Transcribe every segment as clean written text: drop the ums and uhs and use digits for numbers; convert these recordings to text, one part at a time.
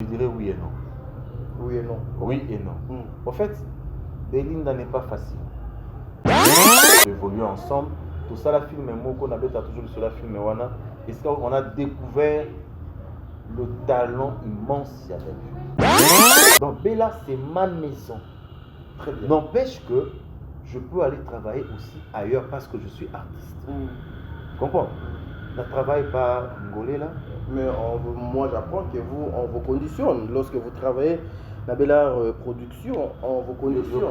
Je dirais oui et non. Oui et non. Oui et non. En fait, Belinda n'est pas facile. Évoluer ensemble. Tout ça, la film Moko, on a toujours sur la film Wana. Et ça, on a découvert le talent immense d'elle. Donc Bella, c'est ma maison. Très bien. N'empêche que je peux aller travailler aussi ailleurs parce que je suis artiste. Tu comprends? Je ne travaille pas Ngolé là. Mais moi j'apprends que vous, on vous conditionne. Lorsque vous travaillez dans Bella Production, on vous conditionne.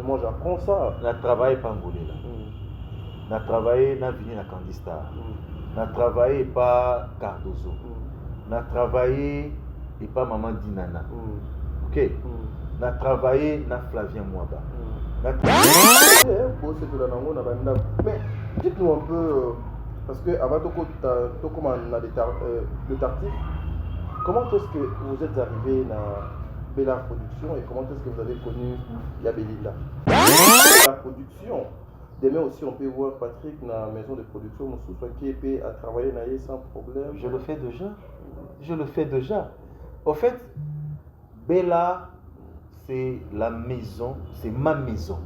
Moi j'apprends ça. Je ne travaille pas Ngolé là. Je travaille dans Vini na Candistar. Je travaille pas Cardozo. Je travaille et pas Maman Dinana. Ok? Je travaille dans Flavien Mwaba. Mais dites-nous un peu, parce que avant de commencer le tartif, comment est-ce que vous êtes arrivé dans Bella Production et comment est-ce que vous avez connu Belinda? La production, demain aussi on peut voir Patrick dans la maison de production, qui peut travailler sans problème. Je le fais déjà. Je le fais déjà. Au fait, Bella, c'est la maison, c'est ma maison.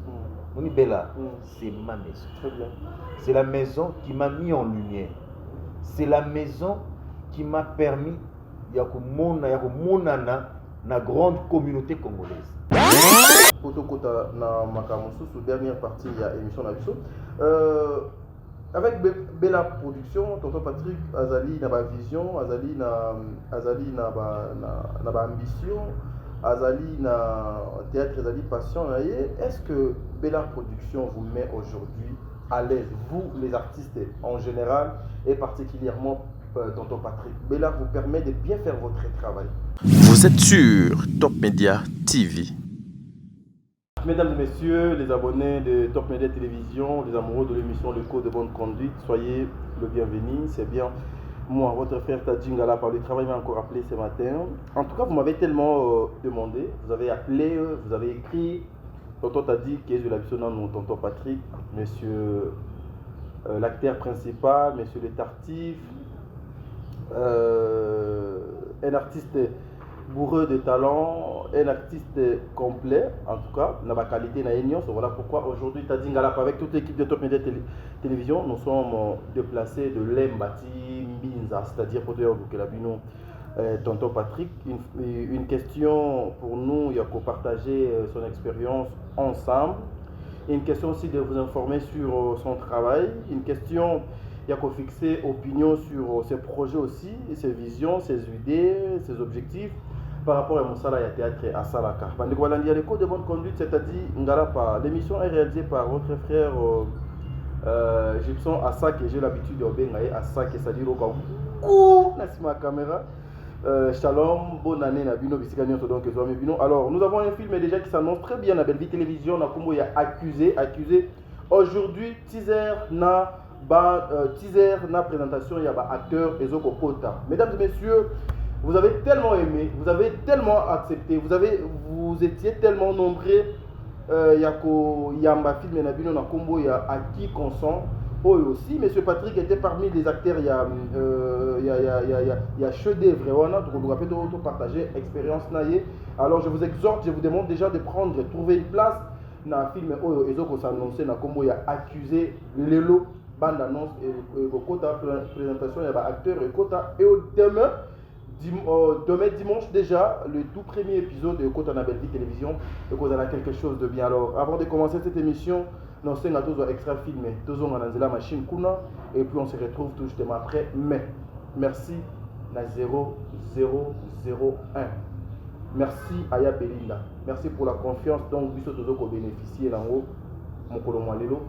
On dit Bella, c'est ma maison. Très bien. C'est la maison qui m'a mis en lumière. C'est la maison qui m'a permis de la grande communauté congolaise. Dernière partie de l'émission. Avec Bella Production, tonton Patrick Azali n'a pas vision, Azali n'a pas ambition, Azali n'a théâtre, Azali passion. Est-ce que Bella Production vous met aujourd'hui à l'aise, vous les artistes en général et particulièrement tonton Patrick? Bella vous permet de bien faire votre travail. Vous êtes sur Top Media TV. Mesdames et messieurs, les abonnés de Top Media Télévision, les amoureux de l'émission Le Code de Bonne Conduite, soyez le bienvenu. C'est bien moi, votre frère Tadjingala, par le travail m'a encore appelé ce matin. En tout cas, vous m'avez tellement demandé, vous avez appelé, vous avez écrit. Tonton t'a dit que je l'habitude dans mon tonton Patrick, monsieur l'acteur principal, monsieur le tartif, un artiste bourreux de talent, un artiste complet, en tout cas, dans la qualité, dans l'union. Voilà pourquoi aujourd'hui, Tadjingala, avec toute l'équipe de Top Media Télévision, nous sommes déplacés de Lembati Mbinza, c'est-à-dire pour dire que la bino tonton Patrick. Une question pour nous, il y a qu'à partager son expérience ensemble. Une question aussi de vous informer sur son travail. Une question, il y a qu'à fixer opinion sur ses projets aussi, ses visions, ses idées, ses objectifs par rapport à Moussala et à théâtre à Salaka. Le Code de Bonne Conduite, c'est-à-dire Ngalapa. L'émission est réalisée par votre frère Gibson Assak, et j'ai l'habitude de regarder Assak, c'est-à-dire au Gaou. Merci ma caméra. Shalom, bonne année Nabino Bisikanion donc Bino. Alors, nous avons un film déjà qui s'annonce très bien à Belle-Vie Télévision. Il y a accusé. Aujourd'hui, teaser na présentation, il y a acteur Ezoko Kota. Mesdames et messieurs, vous avez tellement aimé, vous avez tellement accepté, vous étiez tellement nombreux. Il y a un film Nabino na Kombo, il y a Aki Consent. Oh, aussi, M. Patrick était parmi les acteurs. Il y a chef-d'œuvre. On a tout partager expérience. Alors je vous exhorte, je vous demande déjà de trouver une place dans le film. Ezoko s'annoncer na Kombo, il y a accusé Lelo, bande annonce et Kota présentation, il y a acteur et Kota. Et demain dimanche déjà, le tout premier épisode de Kota na Belle-Vie Télévision. Donc vous avez quelque chose de bien. Alors avant de commencer cette émission, non, c'est un extra filmé, tous on a la machine Kuna, et puis on se retrouve tout justement après. Mais merci na 0001. Merci Aya Belinda. Merci pour la confiance. Donc, vous tous bénéficier là haut. Mon colon Lelo.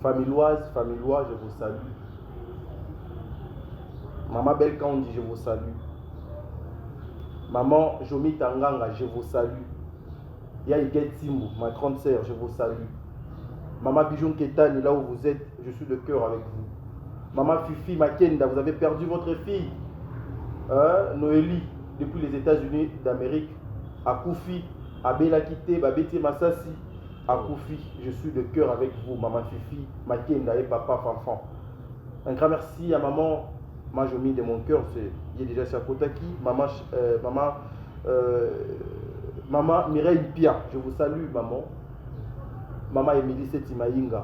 Familloise, je vous salue. Maman Belle Kandi, je vous salue. Maman Jomi Tanganga, je vous salue. Yaïget Timbu, ma grande sœur, je vous salue. Maman Bijoun Ketani, là où vous êtes, je suis de cœur avec vous. Maman Fifi Makenda, vous avez perdu votre fille. Noélie, depuis les États-Unis d'Amérique. À Koufi, à Belakité, à Bété Massassi. À Koufi, je suis de cœur avec vous, Maman Fifi Makenda et Papa Fanfan. Un grand merci à maman Majomi de mon cœur, c'est il est déjà sur Kotaki. Maman Mireille Pia, je vous salue, maman. Maman Émilie Setimaïnga,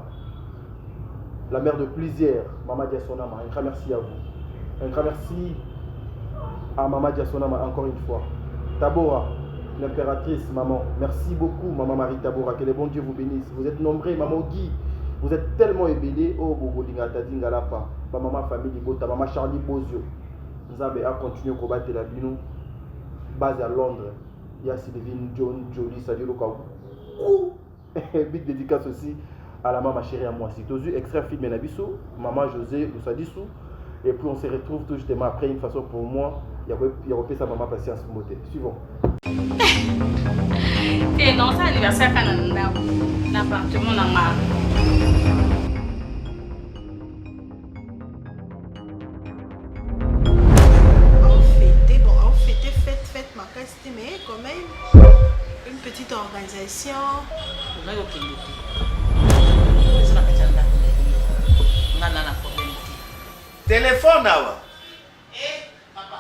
la mère de plusieurs, Maman Diasonama. Un grand merci à vous. Un grand merci à Maman Diasonama encore une fois. Tabora, l'impératrice, maman. Merci beaucoup, Maman Marie Tabora. Que le bon Dieu vous bénisse. Vous êtes nombreux, Maman Guy. Vous êtes tellement ébélés. Oh, Bobo Dingata Dingalapa. Maman famille Bota, Maman Charlie Bozio. Nous avons continué à combattre la Bino. Base à Londres. Il y a Sylvine John Jolie, salut le Kaou. Big dédicace aussi à la maman chérie à moi. C'est aussi extrait film Nabiso, maman José Oussadissou. Et puis on se retrouve tout justement après une façon pour moi. Il y a sa maman patience moté. Suivant. Et non, c'est l'anniversaire quand l'appartement n'a pas. Fête ma casse, mais quand même une petite organisation. Téléphone awa. Papa,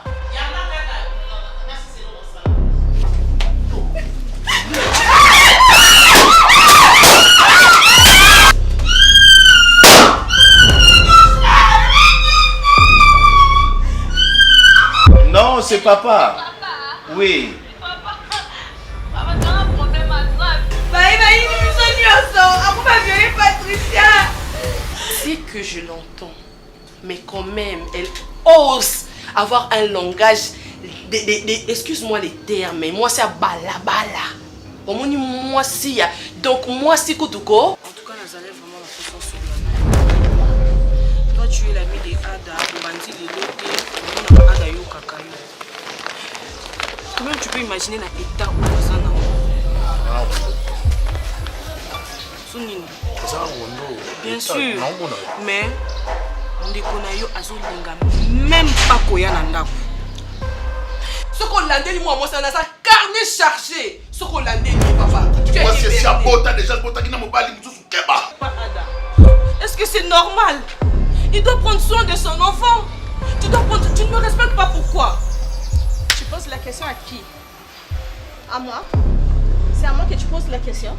Non, c'est papa. Oui. C'est que je l'entends, mais quand même, elle ose avoir un langage, excuse-moi les termes, mais moi c'est balabala. Moi si, donc moi si Kotoko. En tout cas, nous allons vraiment la façon sur la. Toi tu es l'ami de Ada, Bandi de Loté, on a Ada Yo Kakayo. Comment tu peux imaginer la état où ça n'a pas? Bien sûr, mais on déconne même pas Koya Nanda. Ce qu'on l'a dit, moi, c'est un carnet chargé. Ce qu'on l'a dit, papa. Moi, c'est si à Bota, déjà, Bota qui n'a pas dit Keba. Est-ce que c'est normal? Il doit prendre soin de son enfant. Tu ne me respectes pas, pourquoi? Tu poses la question à qui? À moi? C'est à moi que tu poses la question?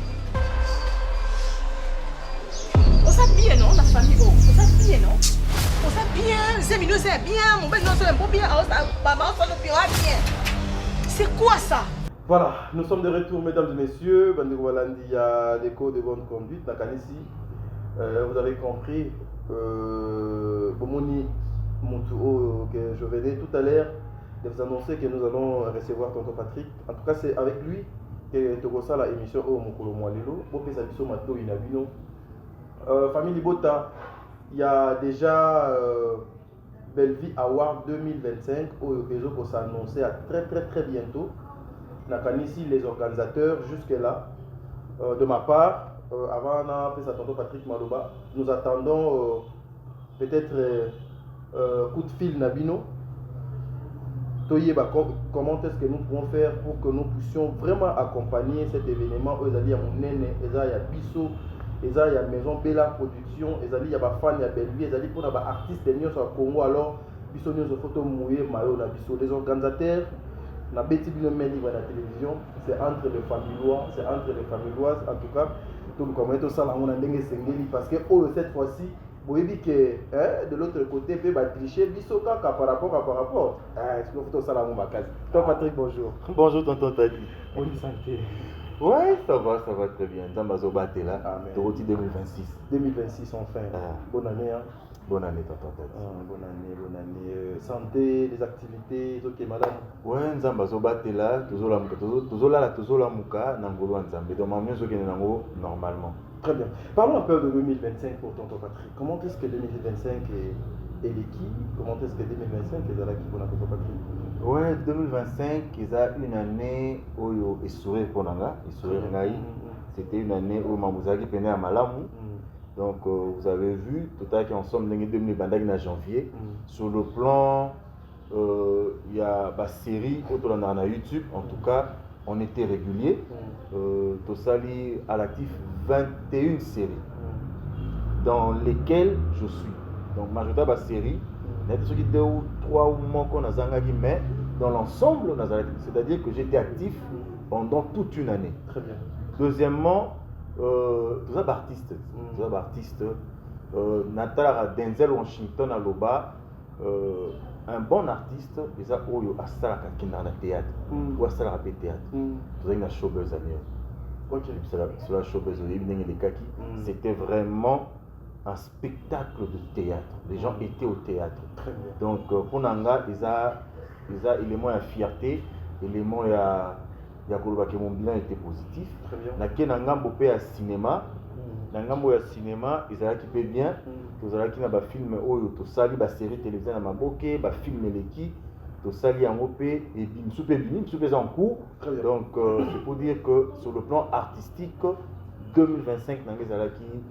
On s'habille, non, la famille? On s'habille, non? On s'habille, c'est bien, mon bel non, c'est un beau bien, maman, on bien. C'est quoi ça? Voilà, nous sommes de retour, mesdames et messieurs. Bandeko Walandi, il y a des codes de bonne conduite. Nakanisi, vous avez compris. Bomoni Moutou, que je venais tout à l'heure de vous annoncer que nous allons recevoir tonton Patrick. En tout cas, c'est avec lui que Togosa la émission au Mokolo Mwalelo. Bopé Sabiso Mato Inabino. Famille Libota, il y a déjà Belleville Award 2025 où les autres vont s'annoncer à très bientôt. Nakanisi, les organisateurs, jusque-là, de ma part, avant d'appeler ça tonton Patrick Maloba, nous attendons peut-être coup de fil Nabino. Comment est-ce que nous pouvons faire pour que nous puissions vraiment accompagner cet événement? Il y a mon nene, il y a Bisso, il y a Maison Bella Production, il y a fan, il y a Belleville, il y a des artistes au Congo. Alors, Bisso nous a photo mouillé, Mayo, les organisateurs, la bêtise de la télévision, c'est entre les familloises, en tout cas. Donc, comme tout ça, on a parce que cette fois-ci, vous voyez que de l'autre côté, il va tricher Bissoka par rapport. Est-ce que vous faites ça là, mon macaz? Toi, Patrick, bonjour. Bonjour, tonton Tadi. Bonne santé. Ouais, ça va très bien. Zambazo Baté là. Amen. Dorothy 2026. 2026, enfin. Bonne année. Hein? Bonne année, tonton Tadi. Bonne année. Santé, les activités, ok, madame. Ouais, Zambazo Baté là. Toujours la Mouka, Nangolo Nzambe. Donc, ma mieux, ce qui est normalement. Très bien. Parlons un peu de 2025 pour tonton Patrick. Comment est-ce que 2025 est l'équipe? Comment est-ce que 2025 est la qui pour tonton Patrick? Ouais, 2025, ils a une année où ils sourient pour Nanga. C'était une année où Mamouzaki venait à Malamu. Donc, vous avez vu, tout à l'heure, ensemble, 2020 en janvier. Sur le plan, il y a la série autour de YouTube. En tout cas, on était régulier. Tout ça, à l'actif 21 séries dans lesquelles je suis. Donc, majoritairement, la série, il y a des 2 ou 3 ou moko nazangaki, mais dans l'ensemble, c'est-à-dire que j'étais actif pendant toute une année. Très bien. Deuxièmement, tous les artistes, Natala Denzel Washington à Loba, un bon artiste, ils ont asala kakina na théâtre, ou asala rapé théâtre. Tous les showbiz amis. Ok. Sur la showbiz, c'était vraiment un spectacle de théâtre. Les gens étaient au théâtre. Très bien. Donc pour Nanga, ils ont élément de fierté, élément ya koloba que mon bilan était positif. Très bien. Na ke nanga mbopé à cinéma, nanga mbo ya cinéma, ils allaient qui peut bien, ils allaient qui na ba film oyo to sali ba série télévisée na maboke, ba film eleki, to sali en OP et bim soupe en cours. Donc c'est pour dire que sur le plan artistique 2025 nanga ils allaient qui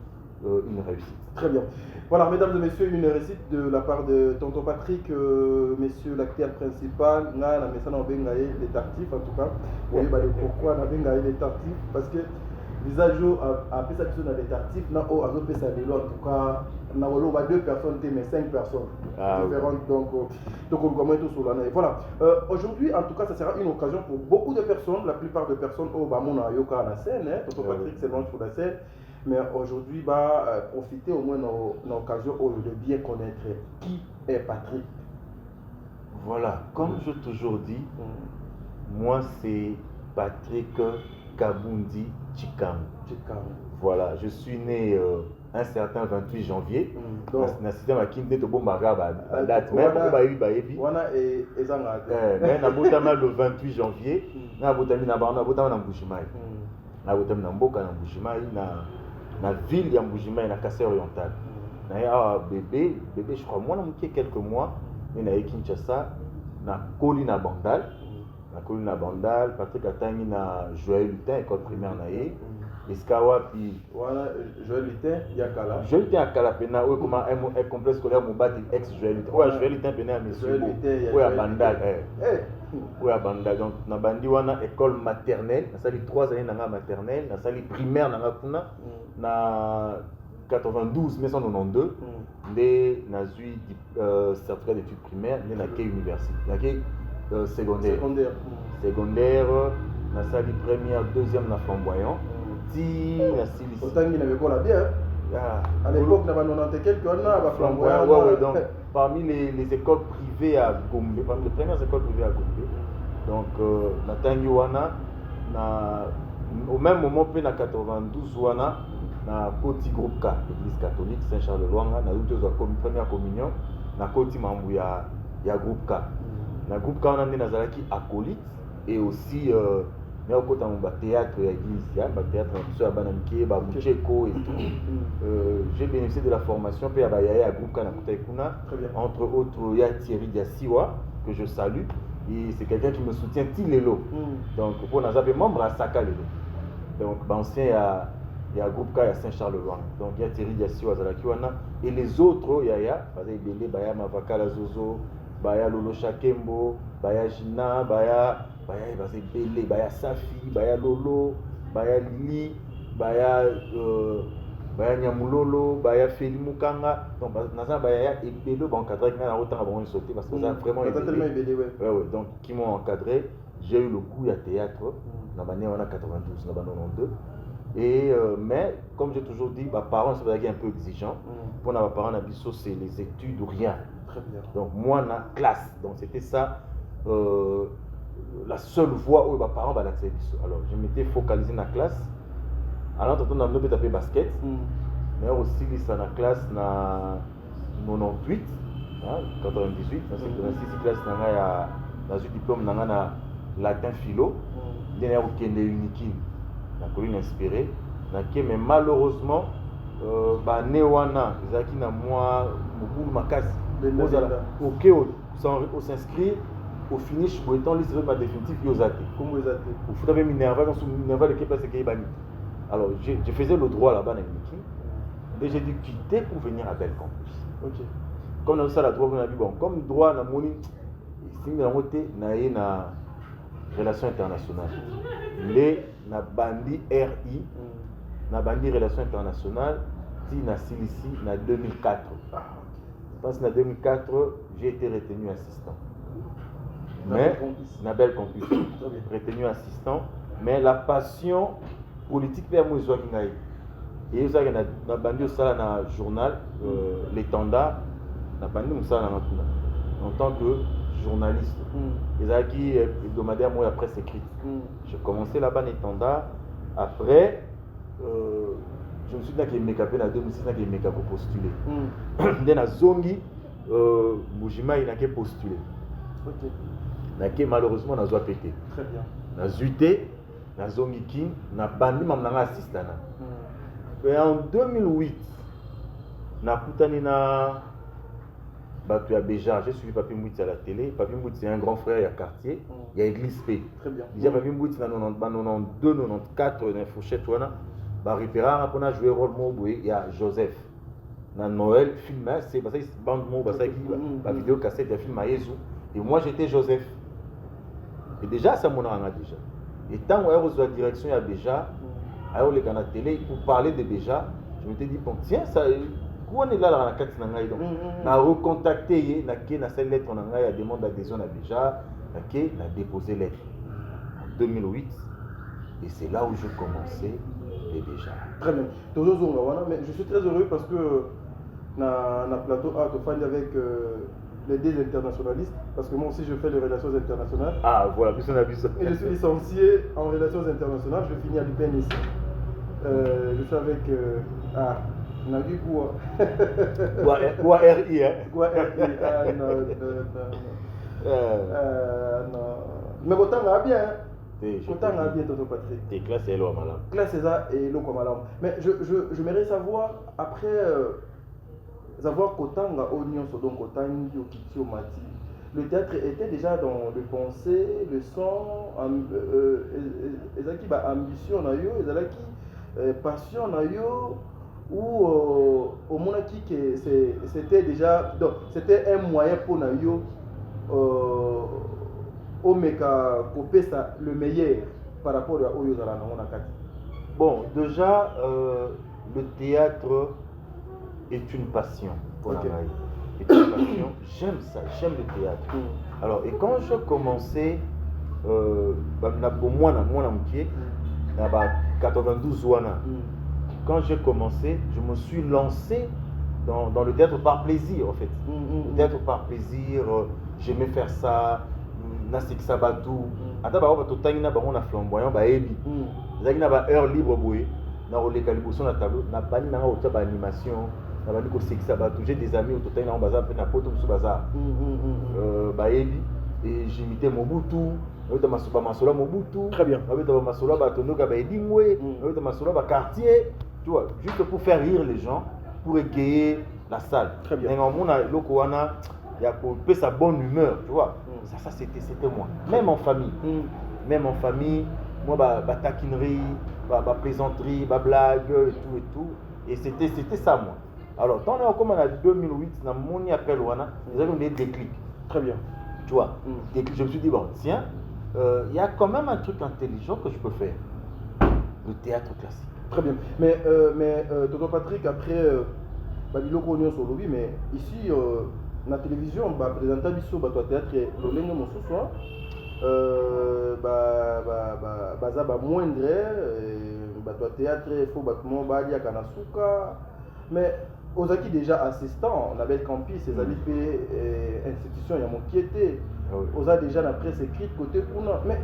une réussite. Très bien. Voilà, mesdames et messieurs, une réussite de la part de tonton Patrick, monsieur l'acteur principal, na la message en bengaye les tartifs en tout cas. Oui, bah pourquoi na bengaye les tartifs? Parce que visage a fait ça dans les tartifs, na o a fait ça en tout cas. Na wolo ba 2 personnes, mais 5 personnes différentes. Donc on commence tout sur l'année. Voilà. Aujourd'hui, en tout cas, ça sera une occasion pour beaucoup de personnes, la plupart de personnes au Bamona Yoka la scène, tonton Patrick c'est loin sur la scène. Mais aujourd'hui, profiter au moins de l'occasion de bien connaître qui est Patrick. Voilà, comme je toujours dis, moi c'est Patrick Kabundi Chikam. Voilà, je suis né un certain 28 janvier. Dans le système qui me dit que je date même mais le 28 janvier, na la ville de Mboujima et la Kassai orientale. Bébé, je crois, moi, j'ai quelques mois, il y a Kinshasa, na Colina Bandal. Patrick Atangi na Joël Lutin, école primaire naïe. Eskawa puis voilà Joël Lutin yakala. Joël Lutin yakala pena ou comment un complexe scolaire Mobati ex Joël Lutin. Ouais, Joël Lutin pena monsieur. Ouais, à Bandal. Ouais, à Bandal. Donc na bandi wana école maternelle, na sali 3 années na maternelle, na sali primaire na kuna na 92 1992 ndé na zui certificat d'études primaires ndé na ke université. Na ke secondaire na sali première deuxième na flamboyant. Autant qu'il n'avait pas la bière. À l'époque, il y avait quelques flamboyants. Ouais, donc parmi les écoles privées à Gombe, parmi les premières écoles privées à Gombe, donc Natangi Wana, au même moment, en 92 Wana, na Koti Groupe K, l'église catholique Saint-Charles-de-Luanga, na première communion, na Koti Mambu ya Groupe K. Na Groupe K, on a des Nazaraki acolytes et aussi. Mais au côté de théâtre, il y a théâtre et tout. J'ai bénéficié de la formation puis à groupe entre autres il y a Thierry Diassiwa que je salue et c'est quelqu'un qui me soutient Tilelo. Donc pour nous avons membre à Saka Lelo. Donc ancien il y a groupe K à Saint-Charles-de-Luanga. Donc il y a Thierry Diassiwa et les autres il y a Baya Mavakala Zozo, Baya Lolo Shakembo, Baya Gina, Baya Belé, Baya Safi, Baya Lolo, Baya Lili, Baya Nyamulolo, Baya Feli Mukanga. Donc, Naza Baya et Belé vont encadrer qui n'a autant avant de sauter parce que ça a vraiment été. Ouais, donc qui m'ont encadré. J'ai eu le goût à théâtre. Dans l'année 92, dans 92. Et mais comme j'ai toujours dit, mes parents sont un peu exigeants. Pour mes parents, c'est les études ou rien. Très bien. Donc moi, la classe. Donc c'était ça. La seule voie où mes parents vont l'accès. Alors je m'étais focalisé dans la classe. Alors on a tapé basket. Mais aussi dans la classe na 98, 98, dans cette classe dans un diplôme na latin philo. Dernière au Kende Unikin, la colline inspirée. Mais malheureusement, Newana, Zaki na moi, beaucoup makas. Ok, on s'inscrit. Au finish, pour étant listé par définitif, il y a comment ils ont été. Au foot avec Minerva, quand Minerva le place est bani. Alors, je faisais le droit là-bas dans Niki. Et j'ai dû quitter pour venir à Belle Campus. Ok. Comme on a ça la droit, on a dit bon, comme droit na moni, c'est une montée na relations internationales. Les na bandi RI, na bandi relations internationales, ti na Silici na 2004. Parce que en 2004, j'ai été retenu assistant. Nabel Mais Campus. Nabel Campus, Très bien. retenu assistant. Mais la passion politique vers moi, et ça, na bandi ça na journal, l'étendard, na bandi ça en tant que journaliste. Et ça qui hebdomadaire moi la presse écrite. J'ai commencé là-bas l'étendard. Après, je me suis dit que mes capés en 2006 que mes capés postulé. Dès na zongi, Mujima il n'a qu'à postuler. Ok. N'a qu'à malheureusement n'a pas pété. Très bien. N'a zuité, n'a zongi king, n'a bandi mam n'a assistant. Et en 2008, na putani na Batu à Béja, j'ai suivi Papi Mbouti à la télé. Papi Mbouti c'est un grand frère, il y a quartier, il y a église P. Très bien. Déjà Papi Mbouti dans 92, 94 dans la fourchette wana, ba repéra on a joué rôle moboué, il y a Joseph. Dans Noël, film c'est parce que bande mo parce que la vidéo cassette de film à Jésus et moi j'étais Joseph. Et déjà ça mon anga déjà. Et tant on a direction à Béja, à la télé pour parler de Béja, je me suis dit bon tiens ça on est là dans la carte nangai donc na recontacté na cette lettre nangai a demande d'adhésion à Béja, na déposé lettre en 2008 et c'est là où je commençais les Béja. Très bien. Mais je suis très heureux parce que na plateau A tu fais avec les deux internationalistes parce que moi aussi je fais les relations internationales. Ah voilà, plus on a vu ça. Et je suis licencié en relations internationales, je finis à l'UPN ici. Je suis avec on a dit quoi? Quoi RI hein? Quoi RI? Non. Mais autant va bien. Autant va bien Toto Patrick. Tes classes et l'eau malam. Classe c'est ça et l'eau comme malam. Mais je m'aimerais savoir après savoir qu'Otanga Oignon donc Otangi Okitio Mati. Le théâtre était déjà dans le pensée, le son, ezaki ba ambition na yo, ezalaki passion na yo ou au monaki que c'était déjà donc c'était un moyen pour na yo au meka couper ça le meilleur par rapport à oyo zala na kati. Bon, déjà le théâtre est une passion pour la maille. J'aime ça, j'aime le théâtre. Alors, et quand je commençais, moi, 92 wana, quand j'ai commencé, je me suis lancé dans le théâtre par plaisir, en fait. Le théâtre par plaisir, j'aimais faire ça, Nasik Sabatou. Attends, on a flamboyant, baebi. On a heure libre, on a les calibrations na tableau, on a pas de animation. J'ai des amis au total dans bazar na poto sur bazar baebi et j'imitais Mobutu dans masola Mobutu très bien dans masola batondo ka baedingwe dans masola ba quartier tu vois juste pour faire rire les gens pour égayer la salle très bien on a loko wana ya pour sa bonne humeur tu vois ça c'était moi même en famille moi ba taquinerie ba plaisanterie ba blague et tout et c'était ça moi. Alors, quand on a 2008, on a mon appel, ils ont des déclics. Très bien. Tu vois, je me suis dit, bon, tiens, il y a quand même un truc intelligent que je peux faire. Le théâtre classique. Très bien. Mais Tonton Patrick, après, Babiloko Union sur lobby, mais ici, la télévision, présentant Bisso, toi théâtre, le lengo mon soir, bazaba moindre, toi théâtre, il faut battement, badia kanasuka, mais Ozaki déjà assistant, on avait le campus, ces alipés, institutions, il y a mon piété. Oza déjà la presse écrite côté Kuna. Mais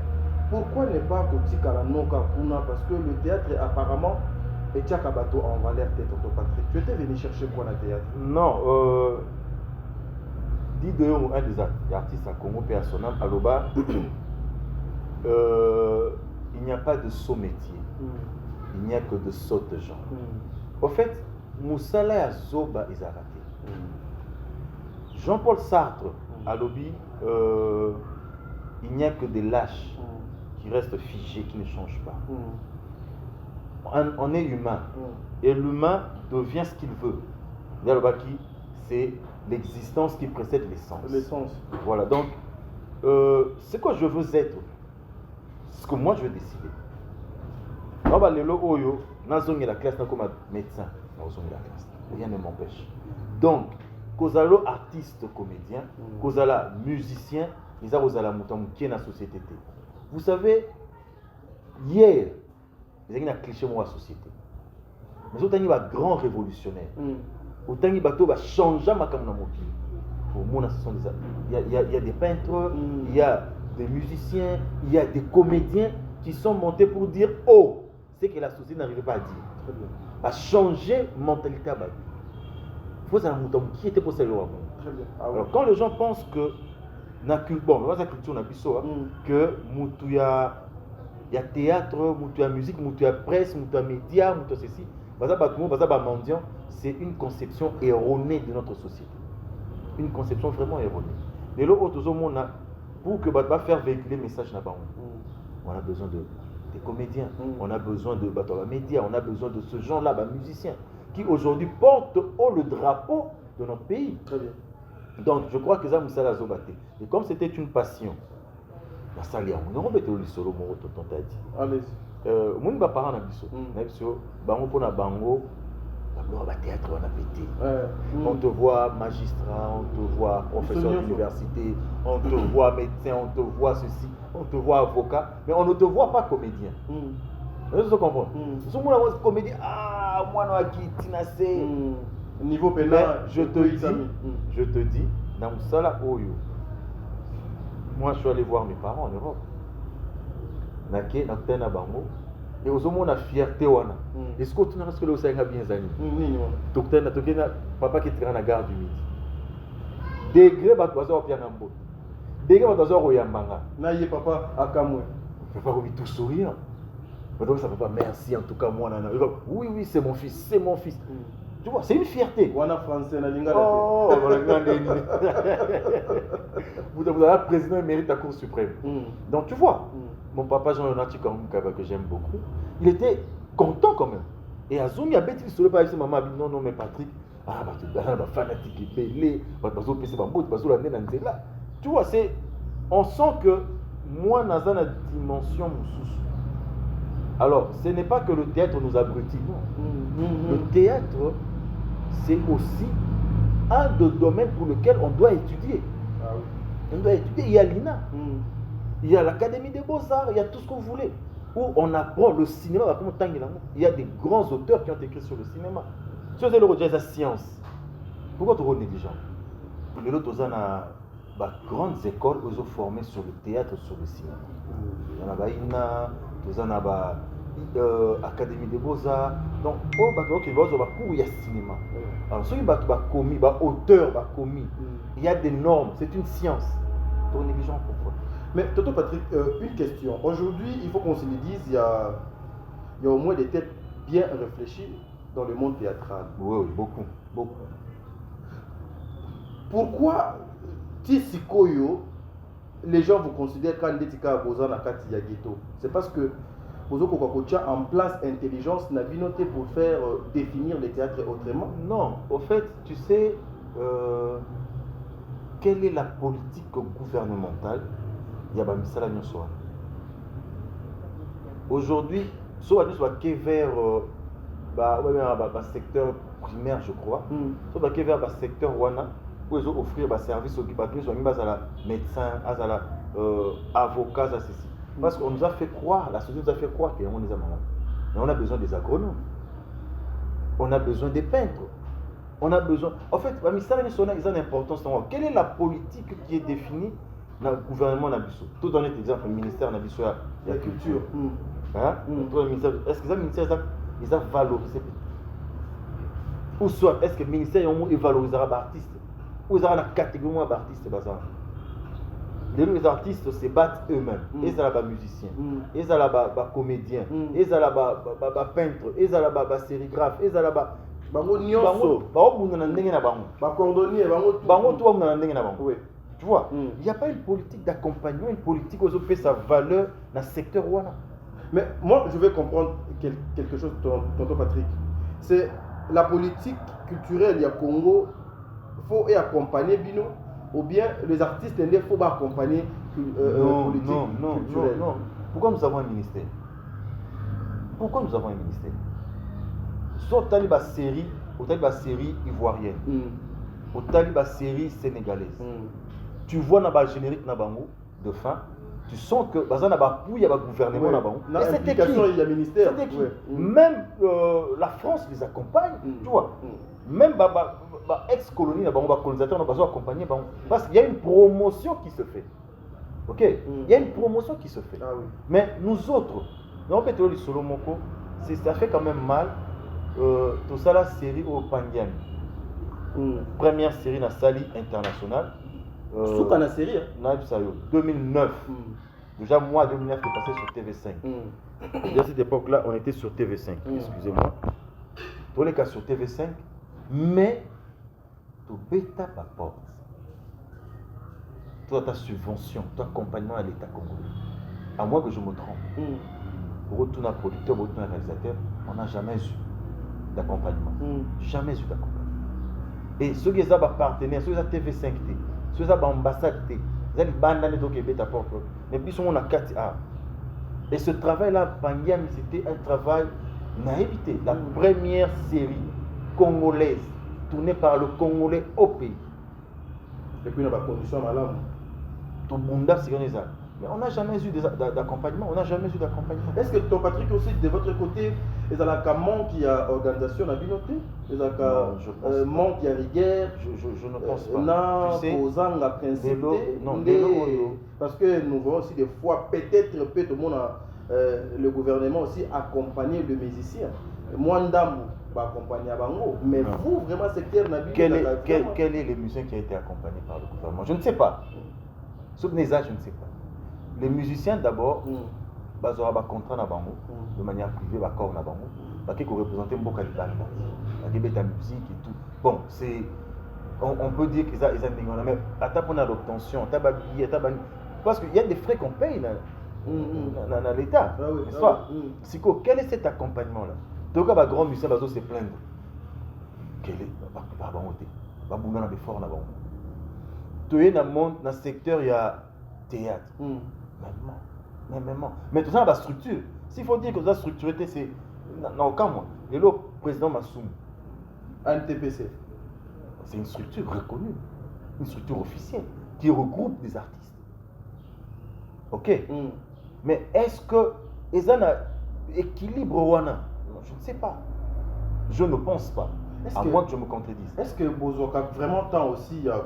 pourquoi ne pas côté Kalanoka Kuna? Parce que le théâtre apparemment est Kabato en valeur tête au Patrick. Tu étais venu chercher quoi dans le théâtre? Non, dit de un des artistes à Congo personnel, à Loba, il n'y a pas de saut métier. Il n'y a que de sautes gens. Au fait, Moussala Zoba est arrêté. Jean-Paul Sartre à Lobby, il n'y a que des lâches qui restent figés, qui ne changent pas. On est humain. Et l'humain devient ce qu'il veut. C'est l'existence qui précède l'essence. Voilà, donc, c'est quoi je veux être? Ce que moi je veux décider. La classe comme médecin. Rien ne m'empêche. Donc, kozalo artiste comédien, kozala musicien, ils ont kozala mutam qui est dans la société. Vous savez, hier, il y a un cliché dans la société. Mais autant il y a un grand révolutionnaire. Autant il y a un changement dans le monde. Il y a des peintres, il y a des musiciens, il y a des comédiens qui sont montés pour dire oh, c'est que la société n'arrivait pas à dire. À changer mentalité à Bali. Il faut savoir qui était pour ça. Alors quand les gens pensent que la culture, que il y a théâtre, il y a musique, il y a presse, il y a médias, il y a ceci, c'est une conception erronée de notre société. Une conception vraiment erronée. Et là, pour que faire véhiculer le message, on a besoin des comédiens, on a besoin de médias, on a besoin de ce genre-là, musiciens, qui aujourd'hui portent haut le drapeau de notre pays. Très bien. Donc je crois que ça nous a zobaté. Et comme c'était une passion, la salle on a embêté au solo mon tonton t'a dit. Allez-y. Mon ba parent na biso, na biso, bango pona bango, ba théâtre on a pété. On te voit magistrat, on te voit professeur d'université, on te voit médecin, on te voit ceci, on te voit avocat, mais on ne te voit pas comédien. Vous comprenez? Si moi je comédien, moi non qui tinasé. Niveau pénal, je te dis, dans le sala oyo, moi je suis allé voir mes parents en Europe. Nake na tena bango et aux hommes on a fierté wana. Est-ce que tu n'as pas le savoir bien zani? Docteur na tokena papa qui traîne à gare du midi. Degré ba tozo pia na mbo. Degré ba tozo oyambanga. Na yé papa akamwe. Papa ko tout souriant. Donc ça fait pas merci en tout cas moi nana. Oui c'est mon fils, c'est mon fils. Tu vois, c'est une fierté. Wana français na lingala. Oh, vous avez un président émérite de la Cour suprême. Donc tu vois, mon papa Jean-Leonard Kaba que j'aime beaucoup, il était content quand même. Et Azumi a bêti sur le pas maman non non mais Patrick, fanatique belé, tu vois, c'est on sent que moi dans une dimension mususu. Alors, ce n'est pas que le théâtre nous abrutit, non. Le théâtre, c'est aussi un des domaines pour lequel on doit étudier. On doit étudier. Il y a l'INA, il y a l'Académie des Beaux-Arts, il y a tout ce que vous voulez. Où on apprend le cinéma. Il y a des grands auteurs qui ont écrit sur le cinéma. Si vous avez le rejet la science, pourquoi tu es négligent? Les autres, ils ont grandes écoles où ils ont formé sur le théâtre, sur le cinéma. Il y en a l'INA. Vous en avez Académie des Beaux-Arts. Donc, il y a cinéma. Alors, ceux qui ont commis, auteur, il y a des normes, c'est une science. Pour négligent, pourquoi? Mais, Tonton Patrick, une question. Aujourd'hui, il faut qu'on se le dise, il y a au moins des têtes bien réfléchies dans le monde théâtral. Oui, beaucoup. Pourquoi, Tissikoyo, les gens vous considèrent quand Ndetika a besoin d'un ghetto? C'est parce que vous avez en place intelligence, n'a noté pour faire définir les théâtres autrement? Non, au fait, tu sais, quelle est la politique gouvernementale? Il y a Bamisala Nyoswa. Aujourd'hui, soit vers le secteur primaire, je crois, soit vers le secteur Wana, où ils ont offrir des services aux médecins, avocats, ceci. Parce qu'on nous a fait croire, la société nous a fait croire qu'on est malades. Mais on a besoin des agronomes. On a besoin des peintres. On a besoin. En fait, ils ont une importance. Quelle est la politique qui est définie dans le gouvernement Nabiso? Tout donner exemple, le ministère Nabiso, la culture. Est-ce que le ministère ils ont valorisé? Ou soit, est-ce que le ministère valorisera l'artiste? Ou ils ont la catégorie d'artistes? Les artistes se battent eux-mêmes. Ils sont là musiciens, ils sont là comédiens, ils sont là peintres, ils sont là sérigraphes, ils sont là tu vois, il n'y a pas une politique d'accompagnement, une politique qui fait sa valeur dans le secteur Wana. Mais moi, je vais comprendre quelque chose, tonton Patrick. C'est la politique culturelle, il y a Congo, il faut accompagner Bino. Ou bien les artistes, il faut accompagner non, politique culturelle. Non. Pourquoi nous avons un ministère? Soit tu as une série ivoirienne. au taliba série sénégalaise. Tu vois dans le générique de fin, tu sens que dans il y a un gouvernement là-bas. Mais c'était qui? Il y a ministère. Même la France les accompagne, tu vois. Même ex-colonie, colonisateur, on va accompagner parce qu'il y a une promotion qui se fait. Ok, il y a une promotion qui se fait. Ah, oui. Mais nous autres, ça fait quand même mal. Tout ça la série au Pandian. Première série dans Sali internationale. Souka na série. 2009. Déjà moi 2009 est passé sur TV5. Déjà à cette époque-là, on était sur TV5. Excusez-moi. Tous les cas sur TV5, mais tu bêta pas porte. Toi ta subvention, ton accompagnement à l'État congolais. À moins que je me trompe. Pour retourner producteur, pour retourner réalisateur, on n'a jamais eu d'accompagnement. Jamais eu d'accompagnement. Et ceux qui ont partenaires, ceux qui ont TV5T, ceux qui ont ambassade T, ils ont bandé donc bêta porte. Mais puis on a 4A. Et ce travail-là, Pangiam, c'était un travail naïveté. La première série congolaise tournée par le Congolais au pays. Et puis on a pas condition malade. Tout le monde a sécurisé. Mais on n'a jamais eu d'accompagnement. On n'a jamais eu d'accompagnement. Est-ce que ton Patrick aussi de votre côté, il y a un manque qui a organisation à Binoté? Il y a un manque qui a rigueur? Je ne pense pas. Non, tu sais, posant la principe. Non, parce que nous voyons aussi des fois, peut-être tout le monde le gouvernement aussi accompagner le musicien. Moi, Ndamou va accompagner à Bango. Mais non. Vous, vraiment, secteur Nabi, quel est le musicien qui a été accompagné par le gouvernement? Je ne sais pas. Sauf Neza, je ne sais pas. Les musiciens d'abord, ils ont un contrat à Bango, de manière privée, d'accord à Bango, qui représente Mboka Libanda, qui est la musique et tout. Bon, c'est. On peut dire qu'ils ont des mais à ta point l'obtention, parce qu'il y a des frais qu'on paye dans l'État, n'est-ce pas? Quel est cet accompagnement-là? Donc, les grands musiciens vont se plaindre. Quel est le fort là-bas? Tu es dans le secteur, il y a théâtre. Mais tout ça, la structure. S'il faut dire que ça structuré, c'est. Non, aucun moi. Et le président Massoum. NTPC. C'est une structure reconnue, une structure officielle qui regroupe des artistes. Ok. Mais est-ce que ils ont un équilibre Wana? Je ne sais pas. Je ne pense pas. À moins que je me contredise. Est-ce que Bozoka vraiment tant aussi il y a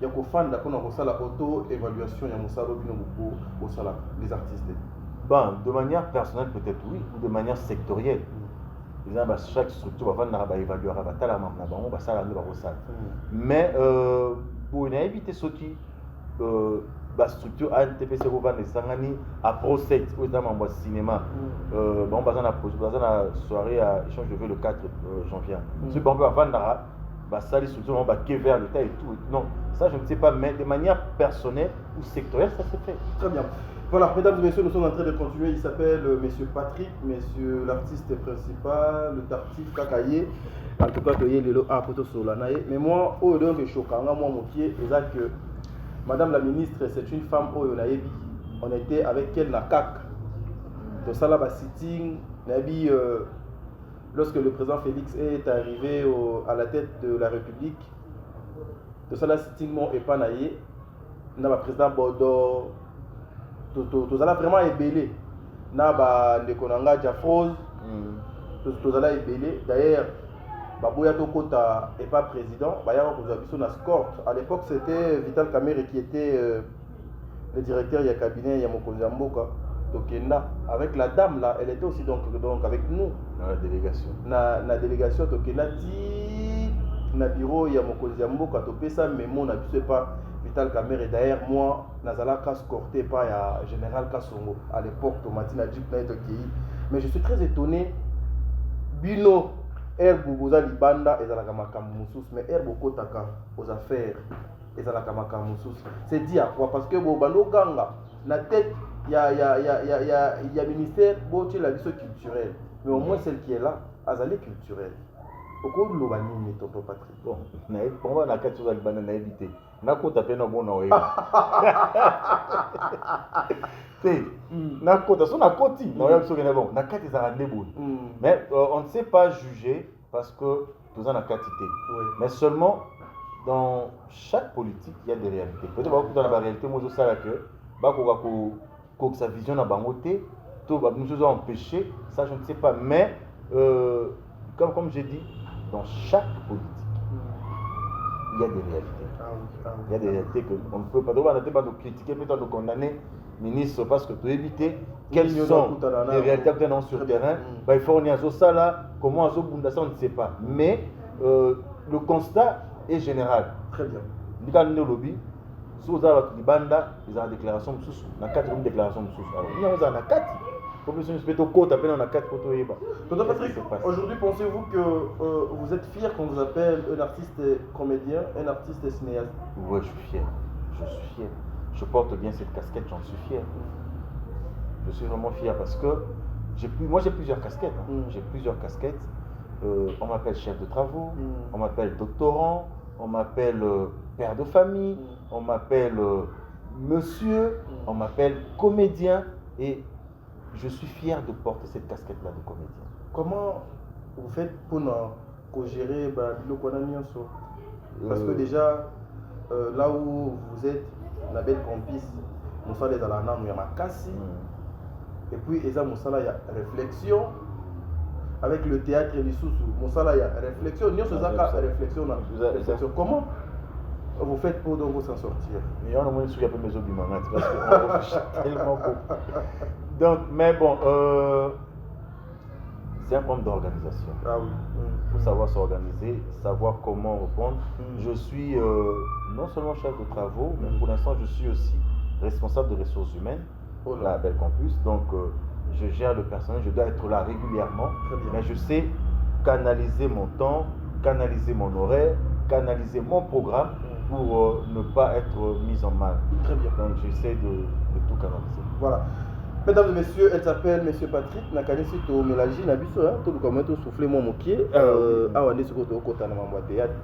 des fans qui ont la auto-évaluation, il y a les artistes? Ben, de manière personnelle peut-être oui, ou de manière sectorielle. Chaque structure va évaluer mais pour éviter ce qui la structure ANTPC à Pro7 dans le cinéma bon la soirée à échange de vœux le 4 janvier ce bon va vendre ça les structures va vers l'État et tout non ça je ne sais pas mais de manière personnelle ou sectorielle ça se fait très bien. Voilà, mesdames et messieurs, nous sommes en train de continuer. Il s'appelle monsieur Patrick, monsieur l'artiste principal, le tartif Kakaye. En tout cas, il y a le photo sur la naïe. Mais moi, au lieu de choquer, moi, mon pied, c'est que madame la ministre, c'est une femme au Naïbi. On était avec elle dans CAC. De ça là, sitting, Nabi, lorsque le président Félix est arrivé à la tête de la République, de ça là, sitting, mon épanaïe, le président Bordeaux. Tout ça vraiment ébélé. Na le konanga Jafrose. Tout ça ébélé. D'ailleurs, Babouya Tokota n'est pas président. Baya Kozabiso na score. À l'époque, c'était Vital Kamere qui était le directeur du cabinet Yamokozamboka. Tokenda. Avec la dame là, elle était aussi donc avec nous. Dans la délégation. Na délégation Tokenda ti na bureau Yamokozamboka topesa mémo na sais pas. Vital Kamere d'ailleurs moi nazala escorté par le général Kassongo à l'époque Tomatine a dit mais je suis très étonné bino herbe boza libanda ezalaka makambo mususu mais herbe kotaka aux affaires ezalaka makambo mususu c'est dit à quoi parce que bando ganga na tête il y a ministère botie la vie culturelle mais au moins celle qui est là azali culturelle. Pourquoi nous l'avons tonton Patrick? Bon, pour moi, la question de la banane évité. Na kota pe na bona oye. Na kota so na koti, na oya so bon. Na kati za ndebo. Mais on ne sait pas juger parce que tout ça na quantité. Mais seulement dans chaque politique, il y a des réalités. Peut-être que dans la réalité, moi je sais que sa vision n'a pas monté, tout va nous empêcher, ça je ne sais pas. Mais comme j'ai dit, dans chaque politique, il y a des réalités. Il y a des réalités qu'on ne peut pas. On ne peut pas nous critiquer, peut-être nous condamner, ministre, parce que pour éviter quelles sont les réalités que nous avons sur le terrain. Il faut qu'on ça là, comment on on ne sait pas. Mais le constat est général. Très bien. Dans le lobby, si vous avez des bandes, ils ont une déclaration, il y a 4 déclarations. Alors, il y a 4. Tonton Patrick, aujourd'hui, pensez-vous que vous êtes fier qu'on vous appelle un artiste comédien, un artiste cinéaste? Oui, je suis fier. Je suis fier. Je porte bien cette casquette, j'en suis fier. Je suis vraiment fier parce que moi j'ai plusieurs casquettes. J'ai plusieurs casquettes. On m'appelle chef de travaux, on m'appelle doctorant, on m'appelle père de famille, on m'appelle monsieur, on m'appelle comédien et je suis fier de porter cette casquette-là de comédien. Comment vous faites pour gérer le Konamionso? Parce que déjà, là où vous êtes, la belle campus, nous sommes dans la nana, nous sommes cassé. Et puis, il y a réflexion. Avec le théâtre et les sous-sous, il y a réflexion. Nous sommes réflexion. Comment vous faites pour donc s'en sortir? Il y a un moment où il y a pas mes obimangats parce qu'on réfléchit tellement beaucoup. Donc, mais bon, c'est un problème d'organisation. Ah oui. Il faut savoir s'organiser, savoir comment répondre. Je suis non seulement chef de travaux, mais pour l'instant, je suis aussi responsable de ressources humaines pour la Belle Campus. Donc, je gère le personnel, je dois être là régulièrement. Mais je sais canaliser mon temps, canaliser mon horaire, canaliser mon programme pour ne pas être mis en mal. Très bien. Donc, j'essaie de tout canaliser. Voilà. Mesdames et messieurs, elle s'appelle Monsieur Patrick. Nakanisi to mélange na biso hein, tout comme tout souffler mon moquier. Ah on est sur côté côté na mambo théâtre.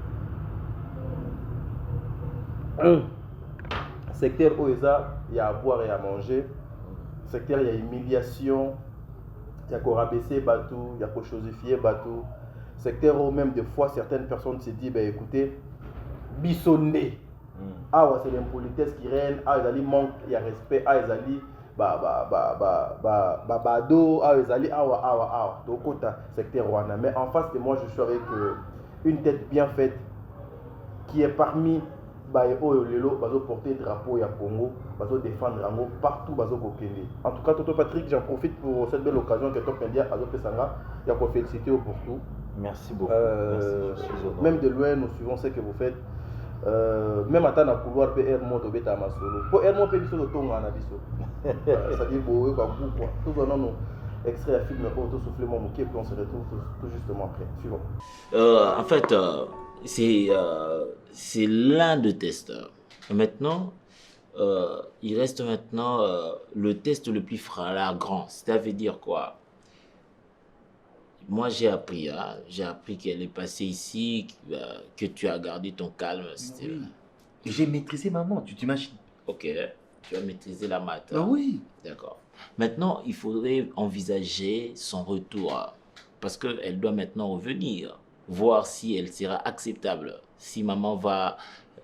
Secteur OESA, il y a à boire et à manger. Secteur, il y a humiliation, il y a qu'on rabaisser bateau, il y a qu'on chosifier bateau. Secteur où même des fois certaines personnes se disent ben écoutez, bissonné. Ah ouais, c'est l'impolitesse qui règne, ah ils allaient manque, il y a respect, ah ils allaient bado, ah ils allaient ah donc côté secteur Rwanda. Mais en face de moi, je suis avec une tête bien faite qui est parmi Lelo, porter drapeau ya Congo, défendre Ango partout en tout cas, Tonton Patrick, j'en profite pour cette belle occasion que Top Media a Pesanga, il y a féliciter pour tout. Merci beaucoup. Merci, même de loin, nous suivons ce que vous faites. Même à temps à couloir, PR monte au bêta masolo. Pour R monte biso le tonga na biso. Ça dit beau quoi. Tout venant nous extrait à film auto souffler mon mouquet puis on se retrouve tout justement après. Suivant. En fait, c'est l'un des testeurs. Maintenant, il reste maintenant le test le plus flagrant. Ça veut dire quoi? Moi, j'ai appris qu'elle est passée ici, que tu as gardé ton calme. Oui. J'ai maîtrisé maman, tu t'imagines? Ok, tu as maîtrisé la maths. Ah oui. D'accord. Maintenant, il faudrait envisager son retour parce qu'elle doit maintenant revenir, voir si elle sera acceptable, si maman va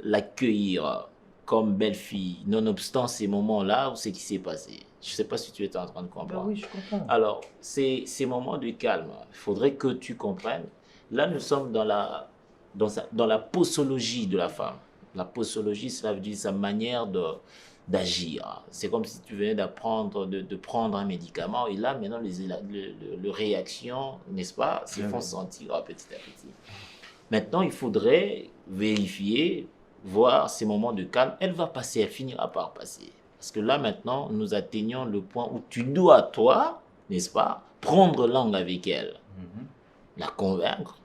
l'accueillir comme belle-fille, nonobstant ces moments-là, ce qui s'est passé. Je ne sais pas si tu es en train de comprendre. Ben oui, je comprends. Alors, ces moments de calme, il faudrait que tu comprennes. Là, nous sommes dans la posologie de la femme. La posologie, cela veut dire sa manière d'agir. C'est comme si tu venais d'apprendre, de prendre un médicament. Et là, maintenant, les réactions, n'est-ce pas, se font sentir petit à petit. Maintenant, il faudrait vérifier, voir ces moments de calme. Elle va passer, elle finira par passer. Parce que là, maintenant, nous atteignons le point où tu dois, toi, n'est-ce pas, prendre langue avec elle, la convaincre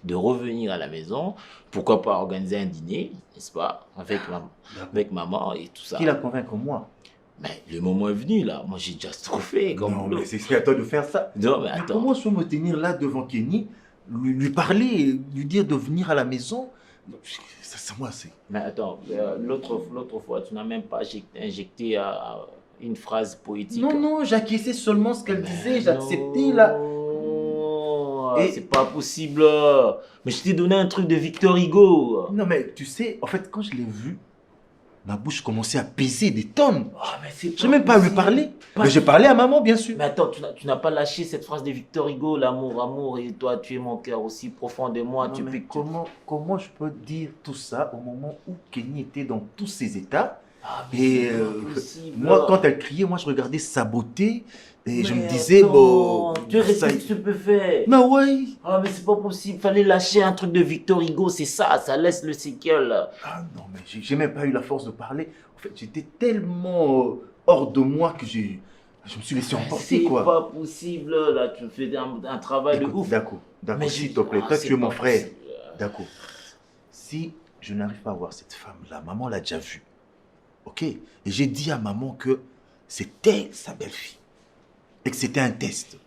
de revenir à la maison, pourquoi pas organiser un dîner, n'est-ce pas, avec maman et tout ça. Qui la convaincre, moi? Mais le moment est venu, là. Moi, j'ai déjà trop fait. Non, mais c'est à toi de faire ça. Non, mais attends. Comment je peux me tenir là devant Kenny, lui parler, lui dire de venir à la maison? Ça moi, c'est... Mais attends, l'autre fois, tu n'as même pas injecté une phrase poétique. Non, j'acquiesçais seulement ce qu'elle disait, j'acceptais là. Et- c'est pas possible. Mais je t'ai donné un truc de Victor Hugo. Non, mais tu sais, en fait, quand je l'ai vu, ma bouche commençait à peser des tonnes. Ah, mais c'est Je n'ai même pas à lui possible. parler. Pas- Mais j'ai parlé à maman, bien sûr. Mais attends, tu n'as pas lâché cette phrase de Victor Hugo, l'amour, amour, et toi, tu es mon cœur aussi profond de moi. Non, Tu mais piques. comment je peux dire tout ça au moment où Kenny était dans tous ses états? Ah, mais Et c'est pas possible. moi, quand elle criait, moi, je regardais sa beauté et je me Mais disais, attends, bon, tu es ça resté stupéfait. Mais ouais. Ah, mais c'est pas possible. Fallait lâcher un truc de Victor Hugo, c'est ça laisse le séquel. Ah non, mais j'ai même pas eu la force de parler. En fait, j'étais tellement hors de moi que je me suis laissé emporter, C'est quoi. pas possible, là, tu fais un travail de Écoute, ouf. d'accord, Mais s'il je- te plaît. ah, Toi, c'est tu es mon pas frère. possible. D'accord. Si je n'arrive pas à voir cette femme-là, maman l'a déjà vue. Ok? Et j'ai dit à maman que c'était sa belle-fille. Et que c'était un test.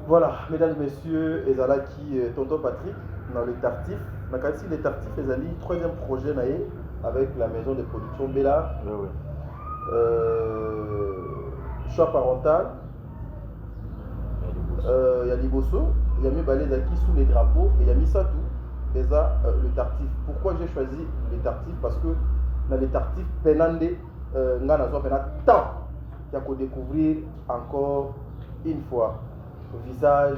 Voilà, mesdames, messieurs, ezalaki tonton Patrick dans les tartifs. Nakasi les tartifs, ezali troisième projet naé avec la maison de production Bella. Ouais, ouais. Choix parental. Il y a Liboso, il y a Mibale Zaki sous les drapeaux et il y a Misatou, Eza le tartif. Pourquoi j'ai choisi les tartifs? Parce que dans les tartifs, Penande, Ngana Zoa Penande, tant qu'il y a qu'à découvrir encore une fois le visage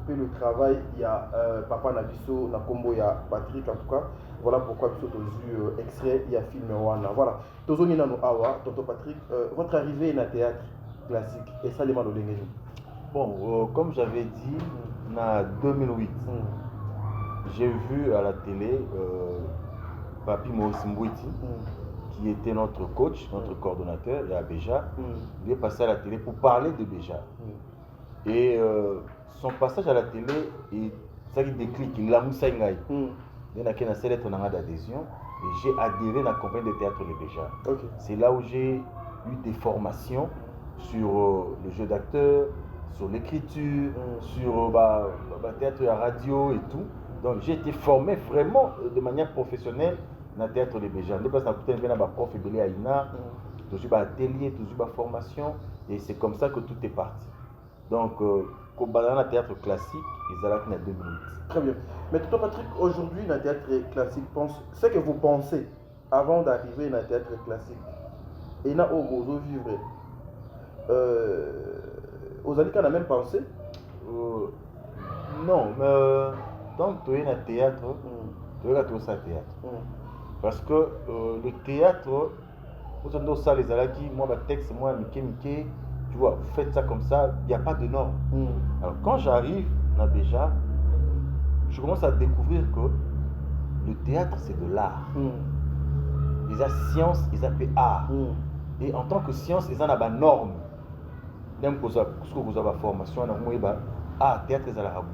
et le travail. Il y a Papa Nabiso, Nakombo, il y a Patrick en tout cas. Voilà pourquoi nous sommes aux extrait, il y a film Wana. Voilà. Tozoni Nano Awa, Tonton Patrick, votre arrivée dans le théâtre classique, et ça les malolengeni. Bon, comme j'avais dit, en 2008, j'ai vu à la télé Papi Maurice Mbouiti, qui était notre coach, notre coordonnateur, et à Béja. Il est passé à la télé pour parler de Béja. Et son passage à la télé, ça qui déclic, il l'a moussé ngaï. Il y a une seule lettre d'adhésion et j'ai adhéré à la compagnie de théâtre de Béja. Okay. C'est là où j'ai eu des formations sur le jeu d'acteur, sur l'écriture, sur le théâtre et la radio et tout. Donc j'ai été formé vraiment de manière professionnelle dans le théâtre de Béja. Je passe à côté de prof et Aïna, toujours atelier, toujours formation, et c'est comme ça que tout est parti. Donc, quand on a un théâtre classique, ils allaient dans 2008. Très bien. Mais Tonton Patrick, aujourd'hui, dans le théâtre classique, ce que vous pensez avant d'arriver dans le théâtre classique, et là où vous vivez, vous allez quand même pensé? Non, mais donc tu es dans le théâtre, tu es dans ça théâtre. Parce que le théâtre, vous avez ça les alaki, moi ma texte, moi Miké, tu vois, vous faites ça comme ça, il n'y a pas de normes. Alors quand j'arrive dans Béja, je commence à découvrir que le théâtre c'est de l'art. Ils ont science, ils ont fait art. Et en tant que science, ils ont des normes. Même que vous avez la formation, théâtre c'est la rabou.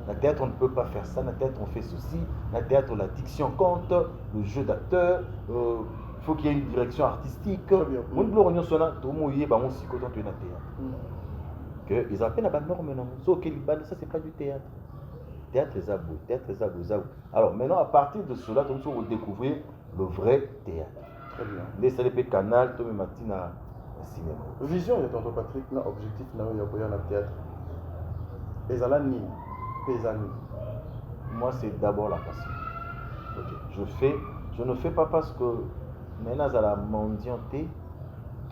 Dans le théâtre, on ne peut pas faire ça. Dans le théâtre, on fait ceci. Dans le théâtre, la diction compte, le jeu d'acteur. Il faut qu'il y ait une direction artistique. On ne peut pas faire ça. Tout le monde est dans le théâtre. Ils appellent la norme. Ça, c'est pas du théâtre. Théâtre est beau. Théâtre est beau. Alors maintenant, à partir de cela, on peut découvrir le vrai théâtre. Très bien. Les salépés canal, tout le matin à cinéma. Vision de Tonton Patrick, l'objectif dans le théâtre. Ezalani. Moi, c'est d'abord la passion. Okay. Je ne fais pas parce que maintenant, à la mondialité,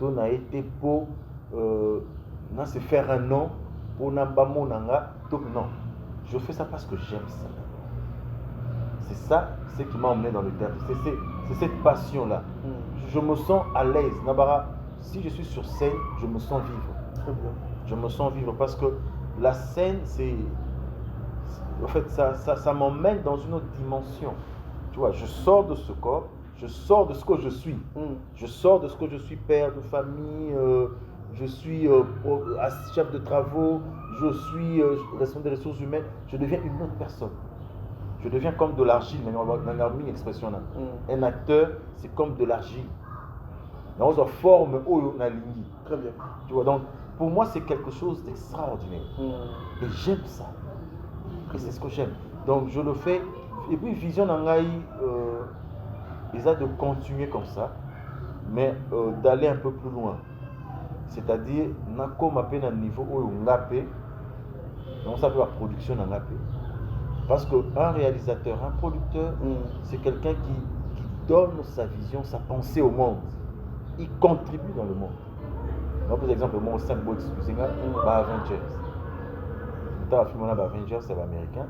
tout n'a été pour se faire un nom, pour n'abamo nanga, tout non. Je fais ça parce que j'aime ça. C'est ça, ce qui m'a emmené dans le théâtre. C'est cette passion-là. Je me sens à l'aise. Nabara, si je suis sur scène, je me sens vivre. Très bien. Je me sens vivre parce que la scène, en fait, ça m'emmène dans une autre dimension. Tu vois, je sors de ce corps, je sors de ce que je suis. Je sors de ce que je suis, père de famille, je suis chef de travaux, je suis responsable des ressources humaines. Je deviens une autre personne. Je deviens comme de l'argile, mais on a une expression là. Un acteur, c'est comme de l'argile. On a forme où on a ligne. Très bien. Tu vois, donc pour moi, c'est quelque chose d'extraordinaire. Et j'aime ça. Et c'est ce que j'aime. Donc je le fais. Et puis Vision Nangaï, ils ont de continuer comme ça, mais d'aller un peu plus loin. C'est-à-dire, Nako m'appelle à un niveau où on a Donc ça fait la production dans la paix. Parce qu'un réalisateur, un producteur, c'est quelqu'un qui donne sa vision, sa pensée au monde. Il contribue dans le monde. Donc, par exemple, moi, 5 mots excusez-moi, Avengers. Dans le film, on a Avengers, c'est l'américain.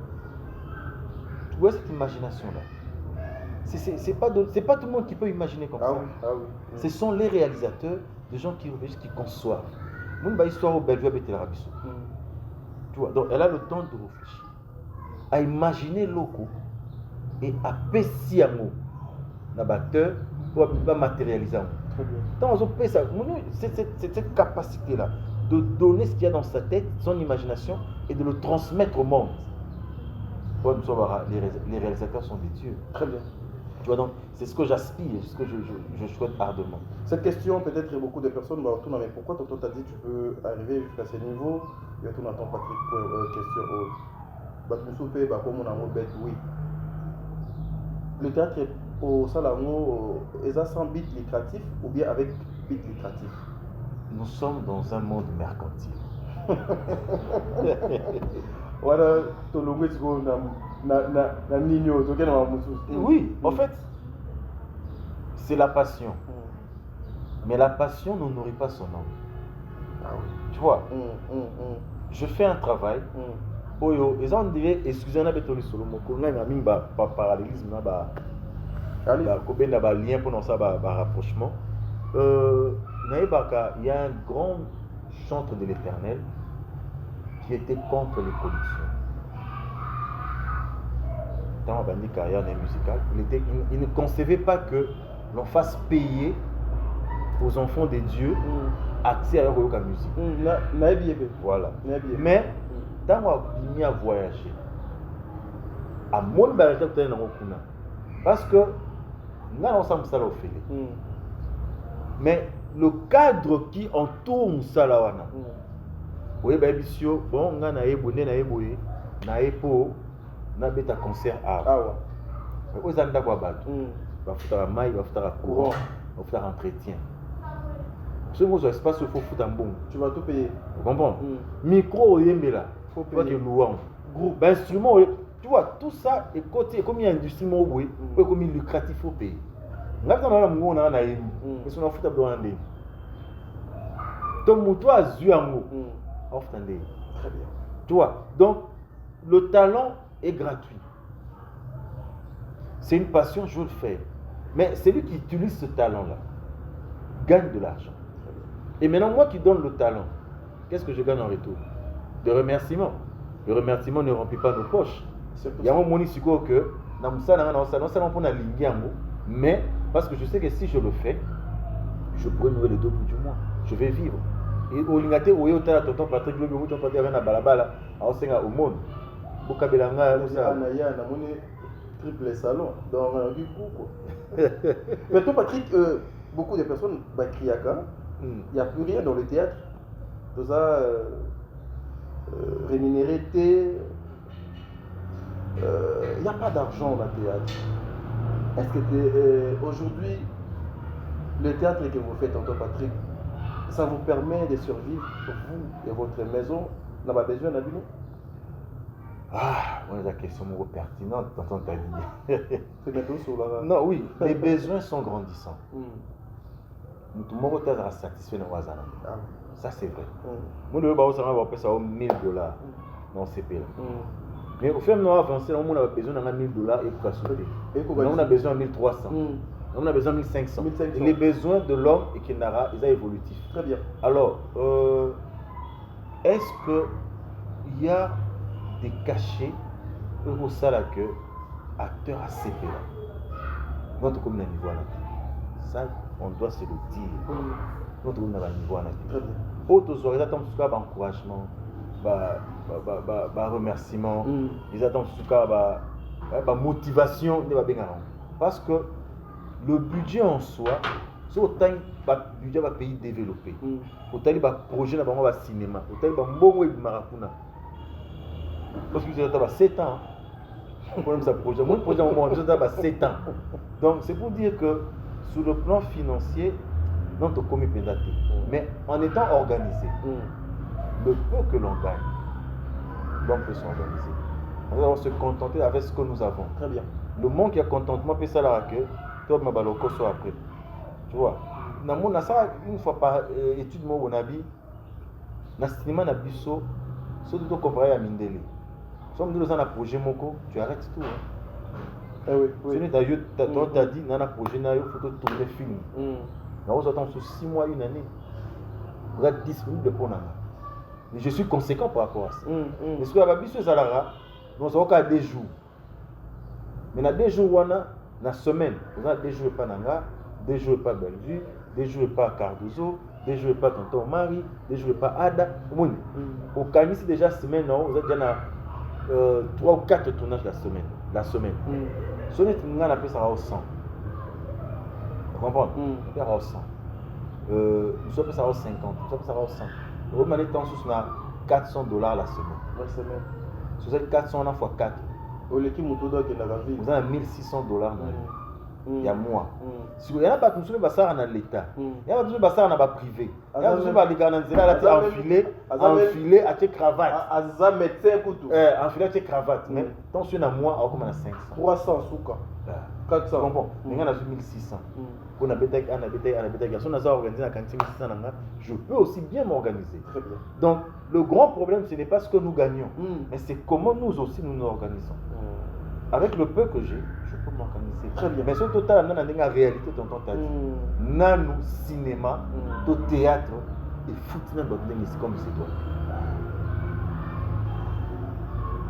Tu vois cette imagination-là. C'est pas tout le monde qui peut imaginer comme ça. Oui. Ce sont les réalisateurs, des gens qui conçoivent. Moi, une histoire au Belgique avec l'Arabie Saoudite. Tu vois, donc elle a le temps de réfléchir, à imaginer locaux et à pécier un mot dans l'acteur pour pas matérialiser. Donc, c'est cette capacité-là de donner ce qu'il y a dans sa tête, son imagination, et de le transmettre au monde. Les réalisateurs sont des dieux. Très bien. Tu vois, donc c'est ce que j'aspire, ce que je souhaite ardemment. Cette question, peut-être beaucoup de personnes vont retourner, mais pourquoi Toto t'a dit tu peux arriver jusqu'à ce niveau? Il y a tout le temps Patrick, question. Oui. Le théâtre au Salamo, est-ce sans but lucratif ou bien avec but lucratif? Nous sommes dans un monde mercantile. Oui, en fait, c'est la passion. Mais la passion ne nourrit pas son homme. Tu vois, je fais un travail. Ils ont dit, excusez-moi, parallélisme, lien pour ça, rapprochement. Il y a un grand chantre de l'Éternel qui était contre les productions. Dans la carrière musicale, il ne concevait pas que l'on fasse payer aux enfants des dieux accès à la musique. Voilà. Mais quand on a voyagé, à mon parce que nous sommes ça au fait. Mais le cadre qui entoure Salawana, oui, bon, on a un concert art. Aux anda quoi battre. Va faire un mail, va faire un courant, va faire un entretien. Ce mot espace, il faut foutre un bon. Tu vas tout payer. Vous comprenez? Micro, il faut payer. Groupe, instrument, tu vois, tout ça est côté, comme il y a une industrie, comme il lucratif, il faut payer. On a Très bien. Tu vois, donc le talent est gratuit. C'est une passion, je veux le faire. Mais celui qui utilise ce talent-là gagne de l'argent. Et maintenant, moi qui donne le talent, qu'est-ce que je gagne en retour? Des remerciements. Le remerciement ne remplit pas nos poches. Il y a un moment que mais parce que je sais que si je le fais, je pourrais nourrir les 2 bouts du mois. Je vais vivre. Et au Lingate, où est tonton Patrick Lobi, où tonton Patrick à Balabala, à Osenga au monde. Bukabelanga, triple salon, dans du coup. Mais toi, Patrick, beaucoup de personnes, Bakriaka, il n'y a plus rien dans le théâtre. Tout ça, rémunéré, il n'y a pas d'argent dans le théâtre. Est-ce que aujourd'hui, le théâtre que vous faites, tonton Patrick, ça vous permet de survivre, vous et votre maison, n'a pas besoin d'habiller? Ah, ouais, la question est pertinente, tonton t'a dit. C'est bientôt sur la... Non, oui, les besoins sont grandissants. Tout le monde est satisfait dans Wazana. Ça, c'est vrai. Moi, le bateau, ça va payer ça $1,000 dans ces pays-là. Mais au fur et à mesure avancé, on a besoin de $1,000 et pour sauter. On a besoin de 1,300. On a besoin de 1,500. Les besoins de l'homme et Kenara, ils sont évolutifs. Très bien. Alors, est-ce qu'il y a des cachets pour ça là que acteur à CP là? Notre commune à niveau là. Ça, on doit se le dire. Notre commune à niveau là. Très bien. Autres soirées, ils attendent tout cas d'encouragement. Remerciement, ils attendent en tout cas motivation, parce que le budget en soi, c'est autant le budget va pays développé, autant le projet va cinéma, autant le bon web maracuna, parce que c'est 7 ans, pour ça projet, mon projet va 7 ans, donc c'est pour dire que sur le plan financier, notre commis pédaté, mais en étant organisé. Le peu que l'on gagne, l'homme peut s'organiser. On doit se contenter avec ce que nous avons. Très bien. Le manque de contentement peut ça la que toi ma baloko soit après. Tu vois. Na mon na ça une fois par étude mo bonabi na cinéma na biso so to comparer à Mindele. Somme nous dans un projet moko, tu arrêtes tout hein. Eh oui, oui. Ce n'est d'ailleurs t'as dit dans un projet na yo faut tourner film. Na on attend sur 6 mois une année. Vous êtes disponible pour nana. Et je suis conséquent par rapport à ça. Parce que la biso zalara nous avons qu'à 2 jours. Mais dans 2 jours, on a la semaine, vous avez 2 jours pas Nanga, 2 jours pas Bellevue, 2 jours pas Cardozo, 2 jours pas Tonton Marie, 2 jours pas Ada. Au Canisi déjà semaine, vous avez déjà 3 ou 4 tournages la semaine. Ce n'est pas appelle ça au 100. Vous comprenez? On appelle ça au 100. Nous appelons ça au 50, nous appelons ça au 100. Vous avez temps sur $400 la semaine. La semaine. Si vous avez 400 fois 4. Vous avez $1,600 il y a mois. Si vous n'avez pas tout ça, ça dans l'État. Il y a tout ça dans le privé. Il y a tout ça dans enfilé à tes cravates. Enfilé à tes cravates. Mais tant que un mois, on a 500. 300 souka. 400. Bon, on a 1600. On a organisé la cantine 1600. Je peux aussi bien m'organiser. Très bien. Donc, le grand problème, ce n'est pas ce que nous gagnons, mais c'est comment nous aussi nous organisons. Avec le peu que j'ai, je peux m'organiser. Très bien. Mais ce total, on a une réalité dont on t'a dit. Nous, cinéma, au théâtre, et foutre comme c'est toi.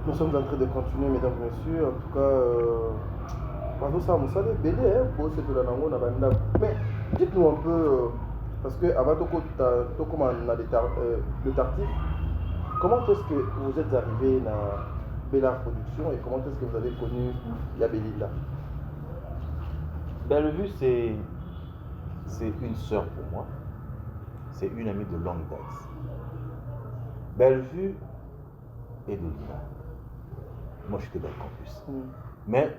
Nous sommes en train de continuer, mesdames et messieurs. En tout cas, mais dites-nous un peu, parce que avant de commander le tartif, comment est-ce que vous êtes arrivé à Bella Production et comment est-ce que vous avez connu Yabelila? Bellevue, c'est une sœur pour moi. C'est une amie de longue date. Bellevue est de Lima. Moi, j'étais dans le campus. Mais,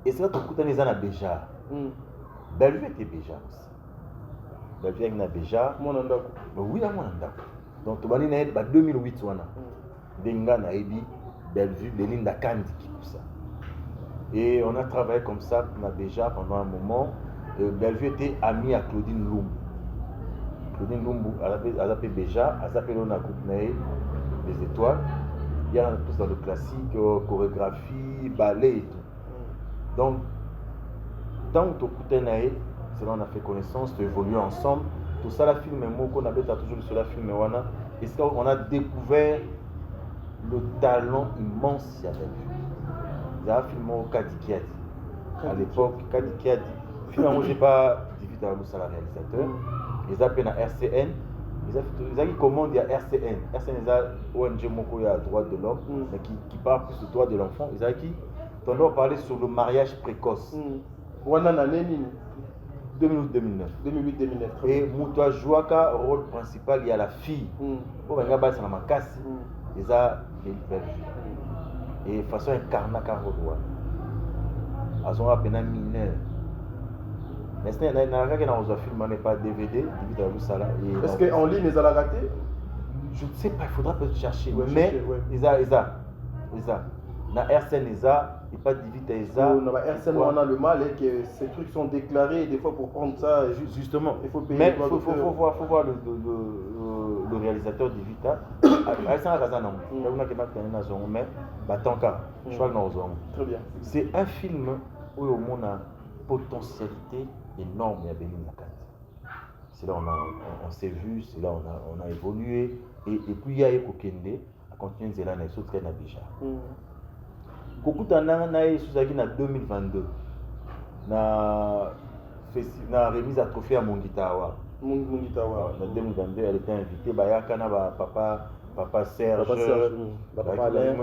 et c'est là que tu as déjà. Bellevue était déjà aussi. Bellevue était déjà. Oui, à mon andako. Donc, tu vas dire 2008. Denga na ebi Bellevue, Belinda Kandi qui pour ça. Et on a travaillé comme ça déjà pendant un moment. Bellevue était amie à Claudine Lumbu. Claudine Lumbu, elle a appelé déjà, elle a appelé on a groupe les étoiles. Il y a plus dans le classique, chorégraphie, ballet et tout. Donc, tant que tu es naïf, c'est là on a fait connaissance, tu évolues ensemble. Tout ça, la film est mot qu'on a toujours sur la film Wana. Et c'est là on a découvert le talent immense qu'il y a Bellevue. Il y a un film au Kadikiadi. À l'époque, Kadikiadi. Finalement, je n'ai pas dit à la réalisateur. Ils appellent à RCN. Ils ont commande il y a RCN. RCN, ils ont ONG Moko, il y a droit de l'homme, mais qui parle plus du droit de l'enfant. Ils ont qui tendance à parler sur le mariage précoce. 2008-2009. Et Moutoua Jouaka, rôle principal, il y a la fille. Pour un gars, c'est la Makassi. Ils ont Bellevue. Et de façon incarnée, ils ont appelé un mineur. Mais ce n'est pas DVD. Est-ce qu'en ligne, ils ont raté? Je ne sais pas, il faudra peut-être chercher. Mais ils ont. Dans RCN, ils ont. Et pas DVD, ils ont. Dans RCN, on a le mal et que ces trucs sont déclarés. Des fois, pour prendre ça, justement. Il faut payer. Mais il faut voir le réalisateur d'Ivita. Très bien. C'est un film où on a potentialité énorme à Belinda Kandi. C'est là on s'est vu, c'est là on a évolué. Et puis il y a Ekokende à continuer de l'année sur très Nabija. Kokutana na Suzagi na 2022. Na remise à trophée à Mongitawa. En 2022, elle était invitée. Bayaka na papa Serge, papa Alain,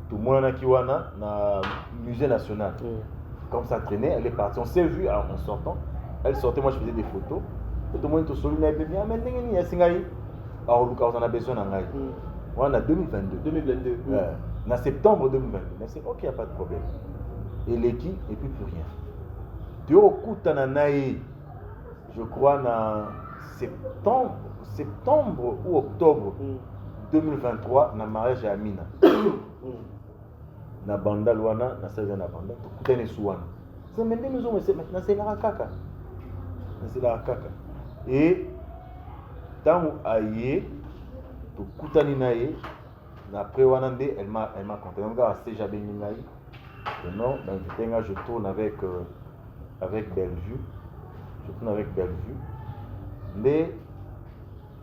tout le monde qui wana na musée national. Comme ça traînait, elle est partie. On s'est vu en sortant. Elle sortait, moi je faisais des photos. Tout le monde était sur lui, mais on a besoin d'un gars. On a 2022. En septembre 2022. Mais c'est ok, il n'y a pas de problème. Et l'équipe, et puis plus rien. Tu as je crois, en septembre ou octobre 2023 na mariage ya Amina. Na banda wana na saza na banda tukutane suwana. C'est même nous on c'est maintenant c'est la kaka. C'est la kaka. Et tant aye tukutani naye na après wana nde elle m'a contacté. Donc assez j'avais ningai. Non, ben je tourne avec Bellevue. Je tourne avec Bellevue. Mais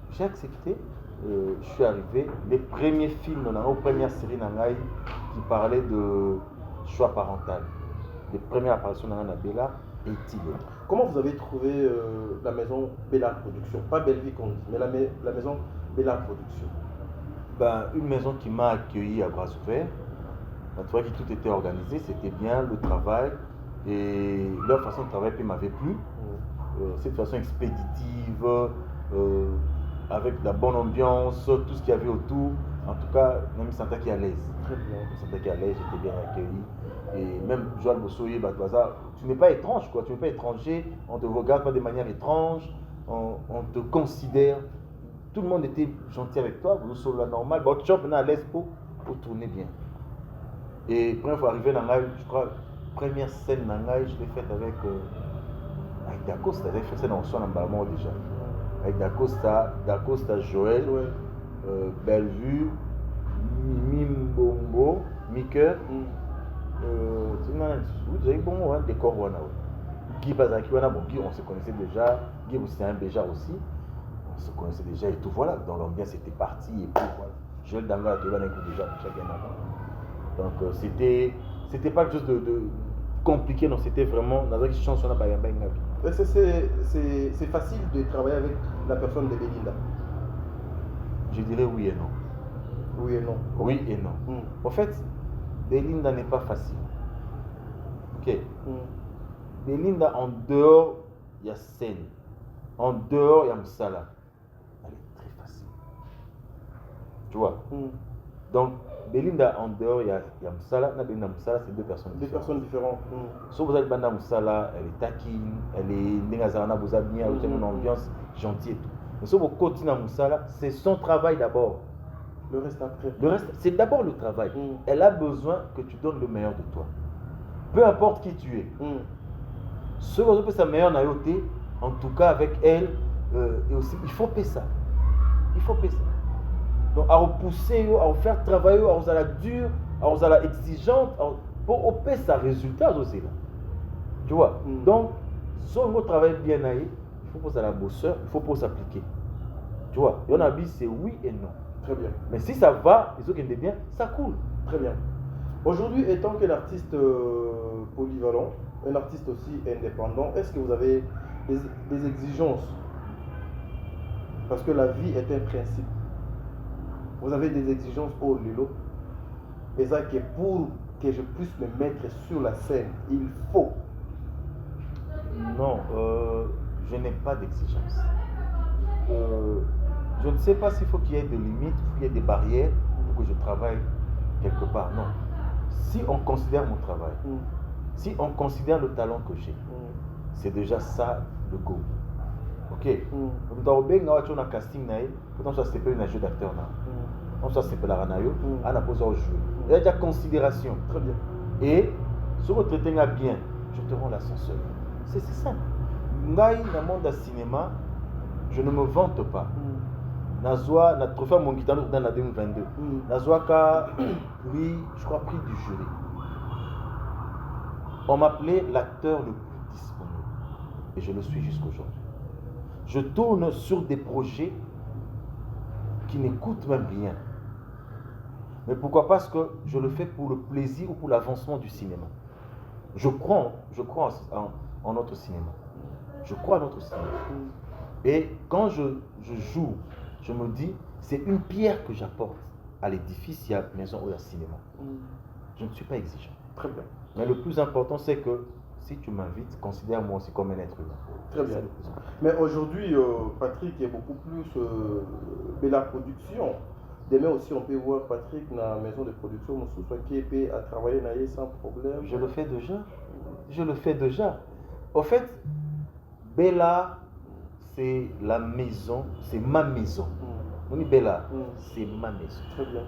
j'ai accepté. Je suis arrivé. Les premiers films, on a une première série Nangai qui parlait de choix parental. Les premières apparitions de Bella et Tigre. Comment vous avez trouvé la maison Bella Production? Pas Bellevue qu'on dit, mais la maison Bella Production. Ben, une maison qui m'a accueilli à bras ouverts. Tu vois que tout était organisé, c'était bien, le travail. Et leur façon de travailler m'avait plu. Cette façon expéditive, avec la bonne ambiance, tout ce qu'il y avait autour. En tout cas, je me sentais à l'aise. Très bien. Je me sentais à l'aise, j'étais bien accueilli. Et même Joël Bossoye, tu n'es pas étrange, quoi. Tu n'es pas étranger, on ne te regarde pas de manière étrange, on te considère. Tout le monde était gentil avec toi, vous sur la normale. Bon, tu es à l'aise pour tourner bien. Et première fois arrivé dans Nangai, je crois, première scène Nangai, je l'ai faite avec Dacosta. J'avais fait ça dans son emballement déjà. Avec Dacosta, Joël, Bellevue, Mimbombo, Miker. J'ai eu bon des corps. Guy Bazaki, Guy, on se connaissait déjà. Guy, c'était un Béjar aussi. On se connaissait déjà et tout. Voilà, dans l'ambiance, c'était parti. Et puis voilà. Joël Danga, tu vois, déjà chacun avant. Donc, c'était pas quelque chose de compliqué, non, c'était vraiment dans une chanson là. C'est facile de travailler avec la personne de Belinda. Je dirais oui et non. Oui et non. Oui et non. En fait, Belinda n'est pas facile. Ok. Belinda, en dehors, il y a scène. En dehors, il y a Moussala. Elle est très facile. Tu vois. Donc, Belinda, en dehors, il y a Moussala. Belinda Moussala, c'est deux personnes différentes. Deux personnes différentes. Sauf que Belinda Moussala, elle est taquine, elle est Nengazana Bouzabia, elle a une ambiance gentille et tout. Mais sauf que Kotina Moussala, c'est son travail d'abord. Le reste après. Le reste, c'est d'abord le travail. Elle a besoin que tu donnes le meilleur de toi. Peu importe qui tu es. Ce que peut sa meilleure naïveté, en tout cas avec elle, et aussi, il faut payer ça. Il faut payer ça. Donc, à repousser, à faire travailler, à faire la dure, à faire la exigeante, pour payer sa résultat aussi là. Tu vois. Donc, si on travaille bien, il faut poser la bosseur, il faut s'appliquer. Tu vois. Et on a dit c'est oui et non. Très bien. Mais si ça va, les autres qui aiment bien, ça coule. Très bien. Aujourd'hui, étant qu'un artiste polyvalent, un artiste aussi indépendant, est-ce que vous avez des exigences? Parce que la vie est un principe. Vous avez des exigences au Lilo. Et ça, que pour que je puisse me mettre sur la scène, il faut. Non, je n'ai pas d'exigence. Je ne sais pas s'il faut qu'il y ait des limites, qu'il y ait des barrières pour que je travaille quelque part. Non. Si on considère mon travail, si on considère le talent que j'ai, c'est déjà ça le go. Ok. Dans le casting, pourtant ça c'est pas un jeu d'acteur. On se fait la ranayo, on a posé au jeu. Il y a déjà considération. Très bien. Et si vous traitez bien, je te rends l'ascenseur. C'est ça. Dans le monde du cinéma, je ne me vante pas. Nazwa, na trophée mon guitare dans la 2022. Nazwa ka prix, je crois prix du jury. On m'appelait l'acteur le plus disponible. Et je le suis jusqu'aujourd'hui. Je tourne sur des projets qui ne coûtent même rien. Mais pourquoi? Parce que je le fais pour le plaisir ou pour l'avancement du cinéma. Je crois en notre cinéma. Je crois en notre cinéma. Et quand je joue, je me dis, c'est une pierre que j'apporte à l'édifice, il y a maison ou il y a cinéma. Je ne suis pas exigeant. Très bien. Mais le plus important, c'est que si tu m'invites, considère-moi aussi comme un être humain. Très bien. Mais aujourd'hui, Patrick est beaucoup plus Bella Production. Demain aussi, on peut voir Patrick dans la maison de production, qui peut travailler sans problème. Je le fais déjà. Je le fais déjà. Au fait, Bella, c'est la maison, c'est ma maison. Moni Bella, c'est ma maison. Très bien.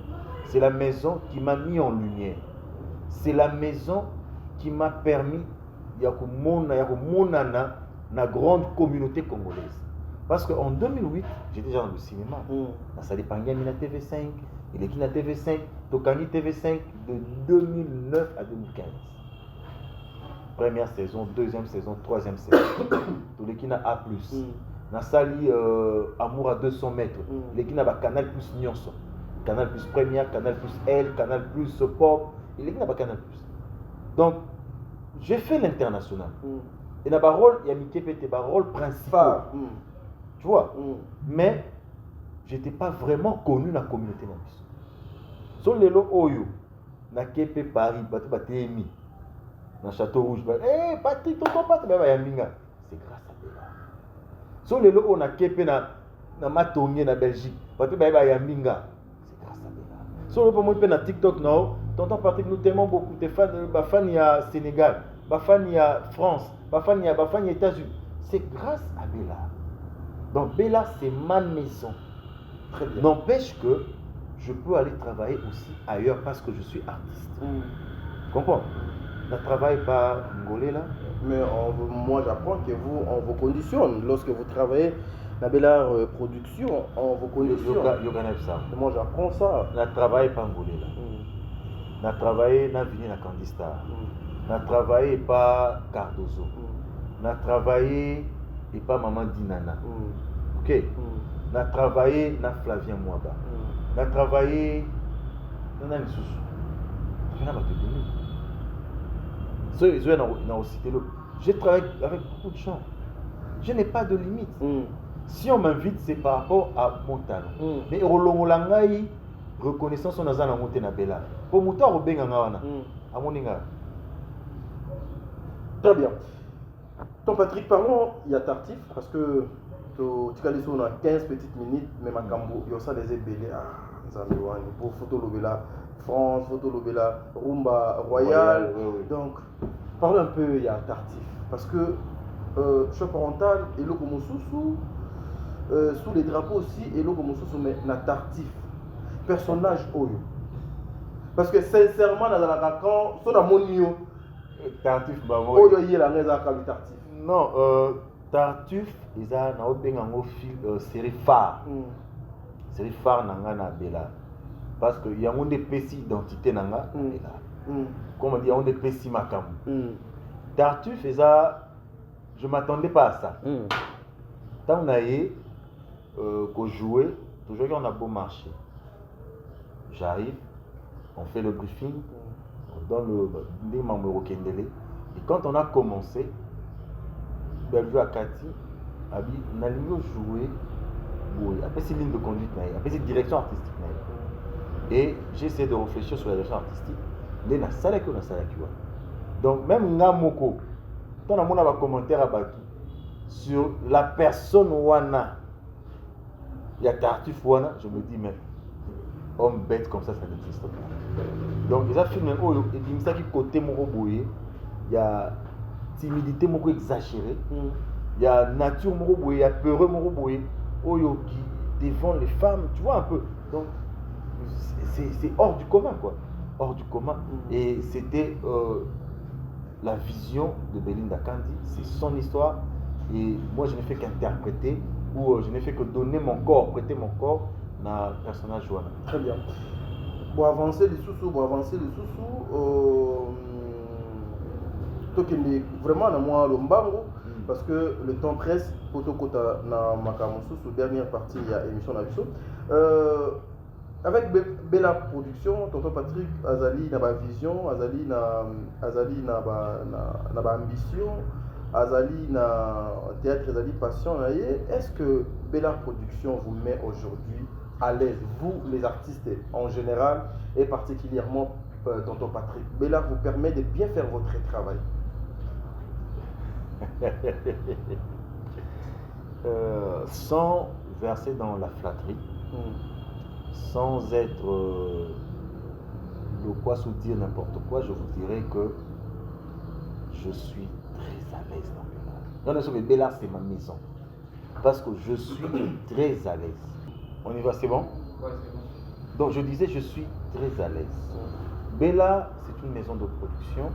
C'est la maison qui m'a mis en lumière. C'est la maison qui m'a permis de monana la grande communauté congolaise. Parce qu'en 2008, j'étais déjà dans le cinéma. Ça dépend de la TV5. Il est qui la TV5, Tokani TV5 de 2009 à 2015. Première saison, deuxième saison, troisième saison. Tout les qui n'a A+. Nasali Amour à 200 mètres. Les qui n'a pas Canal Plus Nyonso. Canal Plus Première, Canal Plus L, Canal Plus Pop. Il est qui n'a pas Canal Plus. Donc, j'ai fait l'international. Et dans le rôle, il y a Mickey Pété, le rôle principal. Tu vois. Mais, je n'étais pas vraiment connu dans la communauté. Sur les lots Oyo, na Kepe Paris, Batémi, dans Château Rouge, hey Patrick, tonton Patrick, c'est grâce à Bella. Sur les lots, on a Kepe na Matongue, na Belgique, Patrick, c'est grâce à Bella. Sur le moment où on a TikTok, tonton Patrick, nous t'aimons beaucoup, tes fans, il y a Sénégal, il y a France, il y a États-Unis. C'est grâce à Bella. Donc Bella, c'est ma maison. N'empêche que je peux aller travailler aussi ailleurs parce que je suis artiste. Tu comprends? Je ne travaille pas Ngolé là. Mais moi j'apprends que vous, on vous conditionne. Lorsque vous travaillez dans Bella Production, on vous conditionne. Moi j'apprends ça. Je ne travaille pas Ngolé là. Je travaille dans Vini la Candistar. Je travaille pas Cardozo. Je travaille pas Maman Dinana. Ok? Je travaillé dans Flavien Mwaba. J'ai travaillé dans les sous. J'ai travaillé avec beaucoup de gens. Je n'ai pas de limite. Si on m'invite, c'est par rapport à mon talent. Mais Rolongolangaï, reconnaissance, on a un monté na Bella. Pour Mouta, on a moninga. Très bien. Ton Patrick, parlons, il y a Tartif, parce que tu as dit on a 15 petites minutes, mais ma cambo, il y a ça des ébélés pour photo Lobela France, photo Lobela Rumba Royal. Donc, parlons un peu, il y a Tartif, parce que choc parental et le Gomosusu, sous les drapeaux aussi, et le Gomosusu, mais na Tartif, personnage Oyo. Parce que sincèrement, dans la raconte, sur la monio, Tartif, Oyo y est la raison à Tartif. Non, Tartuffe, ils ont une série phare. Série phare na Bella. Parce qu'il y a des petits identités na Bella. Comme on dit, il y a des petits makam. Tartuffe, je ne m'attendais pas à ça. Tant qu'on a qu'on jouait, toujours on a beau marché. J'arrive, on fait le briefing, on donne les membres au Kendele. Et quand on a commencé, je à Cathy, on a joué, après c'est ligne de conduite, après c'est direction artistique. Et j'ai essayé de réfléchir sur la direction artistique. Mais na salle que na salle qui donc même Namoko, quand on a un commentaire à Baki sur la personne Wana, il y a Tartuffe Wana, je me dis mais homme bête comme ça n'existe pas. Donc ils ont filmé et puis ça qui côté mon boye, il y a timidité moko exagérée, il y a nature moko boye, il y a peureux moko boye, oyo qui devant les femmes, tu vois un peu. Donc c'est hors du commun quoi, hors du commun. Et c'était la vision de Belinda Kandi, c'est son histoire et moi je n'ai fait qu'interpréter ou je n'ai fait que donner mon corps, prêter mon corps à un personnage Joana. Très bien. Pour avancer les sous-sous, vraiment dans moi le mbango parce que le temps presse pour tout kota na makamosu sous dernière partie il y a émission d'aviso avec Bella Production tonton Patrick azali na ba vision azali na ba ambition azali na théâtre azali passion est-ce que Bella Production vous met aujourd'hui à l'aise, vous les artistes en général et particulièrement tonton Patrick? Bella vous permet de bien faire votre travail. Sans verser dans la flatterie, sans être de quoi se dire n'importe quoi, je vous dirais que je suis très à l'aise dans Bella. Non, Bella c'est ma maison parce que je suis très à l'aise. On y va, c'est bon? Donc je disais, je suis très à l'aise. Bella, c'est une maison de production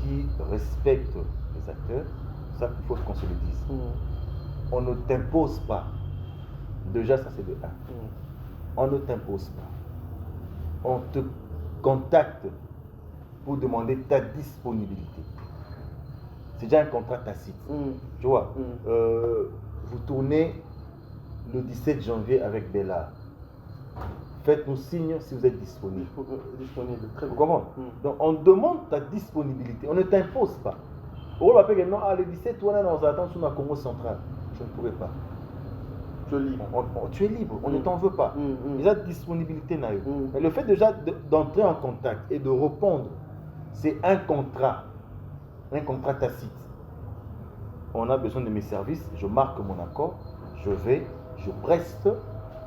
qui respecte les acteurs. C'est ça qu'il faut qu'on se le dise. On ne t'impose pas. Déjà, ça c'est de 1. On ne t'impose pas. On te contacte pour demander ta disponibilité. C'est déjà un contrat tacite. Tu vois, vous tournez le 17 janvier avec Bella. Faites-nous signe si vous êtes disponible. Très Vous bien. comprenez? Donc on demande ta disponibilité. On ne t'impose pas. On va dire non, le 17, toi, là, on attend sur la Congo centrale. Je ne pourrais pas. Tu es libre. Tu es libre, on ne t'en veut pas. Il y a disponibilité. Mais le fait déjà d'entrer en contact et de répondre, c'est un contrat tacite. On a besoin de mes services, je marque mon accord, je vais, je preste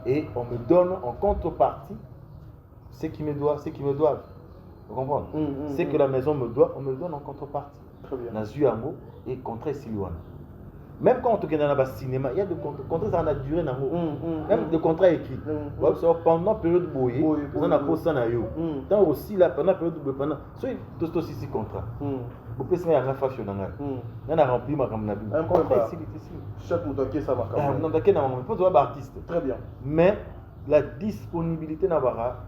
et on me donne en contrepartie ce qui me doivent. Vous comprenez? Ce que la maison me doit, on me le donne en contrepartie. Très bien. Nazuango et contrat Silouane. Même quand on est dans le cinéma, il y a des contrats, ça a duré. Même des contrats écrits. Pendant la période boyée, on a posé ça dans yo. Tant aussi là, pendant la période de pendant, soit tout aussi contrat. Vous pouvez se mettre à faire dans la. On a rempli ma caméra. Un contrat ici. Chaque motoké ça va quand même. On a qu'un moment, pas de artiste. Très bien. Mais la disponibilité n'a pas.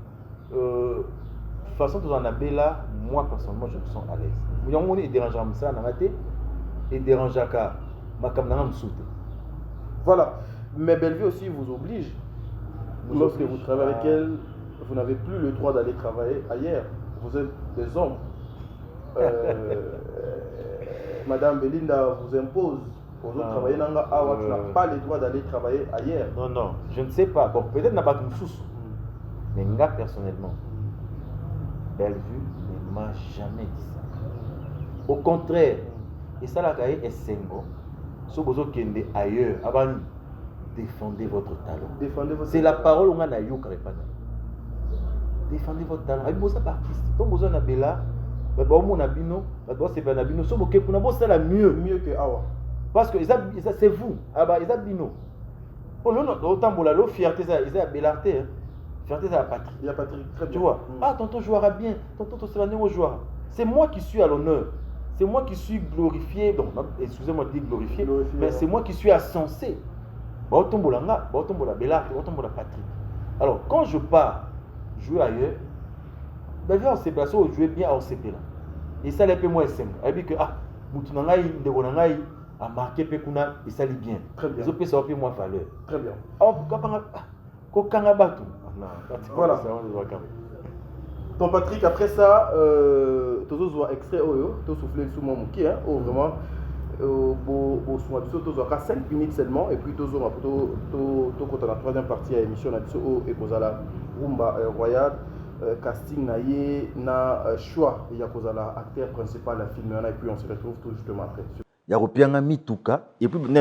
De toute façon, dans la Bella, moi personnellement, je me sens à l'aise. Il y a un moment où il dérange ça, on a raté, et dérange à ma caméra me saute. Voilà. Mais Bellevue aussi vous oblige. Lorsque vous travaillez avec elle, vous n'avez plus le droit d'aller travailler ailleurs. Vous êtes des hommes. Madame Belinda vous impose aux autres travailler dans la Awa, tu n'as pas le droit d'aller travailler ailleurs. Non, je ne sais pas. Bon, peut-être n'a pas de sous. Mais moi, personnellement, Bellevue ne m'a jamais dit ça. Au contraire, et ça la cahier est single. Si vous allez ailleurs, avant, défendez votre talent. C'est la parole on a na yo karepana. Défendez votre talent. Avec vos artistes. Donc vous en avez là, vous mon abino, vous c'est pas abino. So vous pour vous ça la mieux que Awa. Parce que c'est vous. Ah bah ils abino. Pour nous autant pour la fierté ça, ils a bellarté. Fierté ça la patrie. Il y a Patrick très bien. Tu vois. Ah tonton jouera bien, tonton c'est la au joueur. C'est moi qui suis à l'honneur. C'est moi qui suis glorifié, donc excusez-moi de dire glorifié, mais c'est moi qui suis ascensé. Baotombolanga, Baotombola Bella, Baotombola Patrick. Alors, quand je pars jouer ailleurs, ben viens en CP, on joue bien en CP là. Et ça, les peu moins simple. Elle dit que, Moutunangaï, Ndebonangaï, a marqué Pekuna, et ça lit bien. Très bien. Ils ont payé ça moins valeur. Très bien. Alors, Kokanga Batu. Voilà. Donc Patrick, après ça, tu as extrait, tu as soufflé sous mon mouki, vraiment, tu as 5 minutes seulement, et puis tu as la troisième partie à l'émission, et tu as la rumba royale, casting, na choix, il y a l'acteur principal, la film, et puis on se retrouve tout justement après. Il y a Ropianga Mituka, et puis on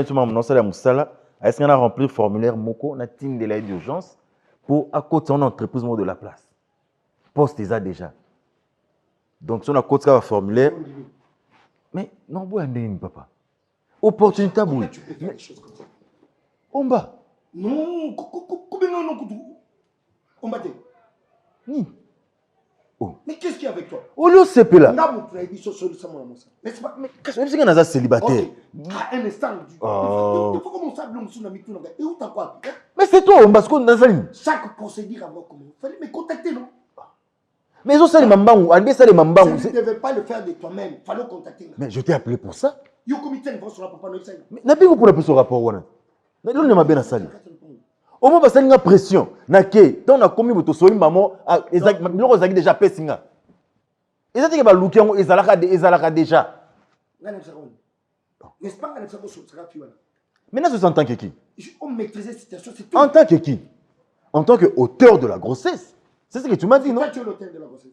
est-ce qu'on a rempli le formulaire Moko, on a team de l'aide d'urgence pour à côté de entreprise de la place. Poste déjà. Donc, si on a côté un formulaire, mais non, vous avez papa. Opportunité à bouger. On va. Non, on va. Oh. Mais qu'est-ce qu'il y a avec toi? Oh, le CP là. Mais qu'est-ce que c'est un célibataire? un instant. Il faut commencer à blâmer sur la mitou. Et où t'as quoi? Mais c'est toi, on bascule dans la ligne. Chaque procédure avant comment? Il fallait me contacter, non? Mais ils ont ça les mambangou, Andé ça les mambangou. Tu ne devais pas le faire de toi-même. Il fallait contacter. Mais je t'ai appelé pour ça. Il y a un comité de sur la papa. Mais n'avez-vous pour appeler ce rapport? Nous ne m'a bien sali. Au moins, parce qu'il y a pression. Naké, tant on a commis votre soli maman, ils ont déjà fait singa. Ils ont dit que va louker, ils ont déjà. N'est-ce pas que ça sera fait? Maintenant, c'est en tant que qui? On maîtrisait cette situation, c'est tout. En tant que qui? En tant qu'auteur de la grossesse. C'est ce que tu m'as dit, non? Tu es l'auteur de la grossesse.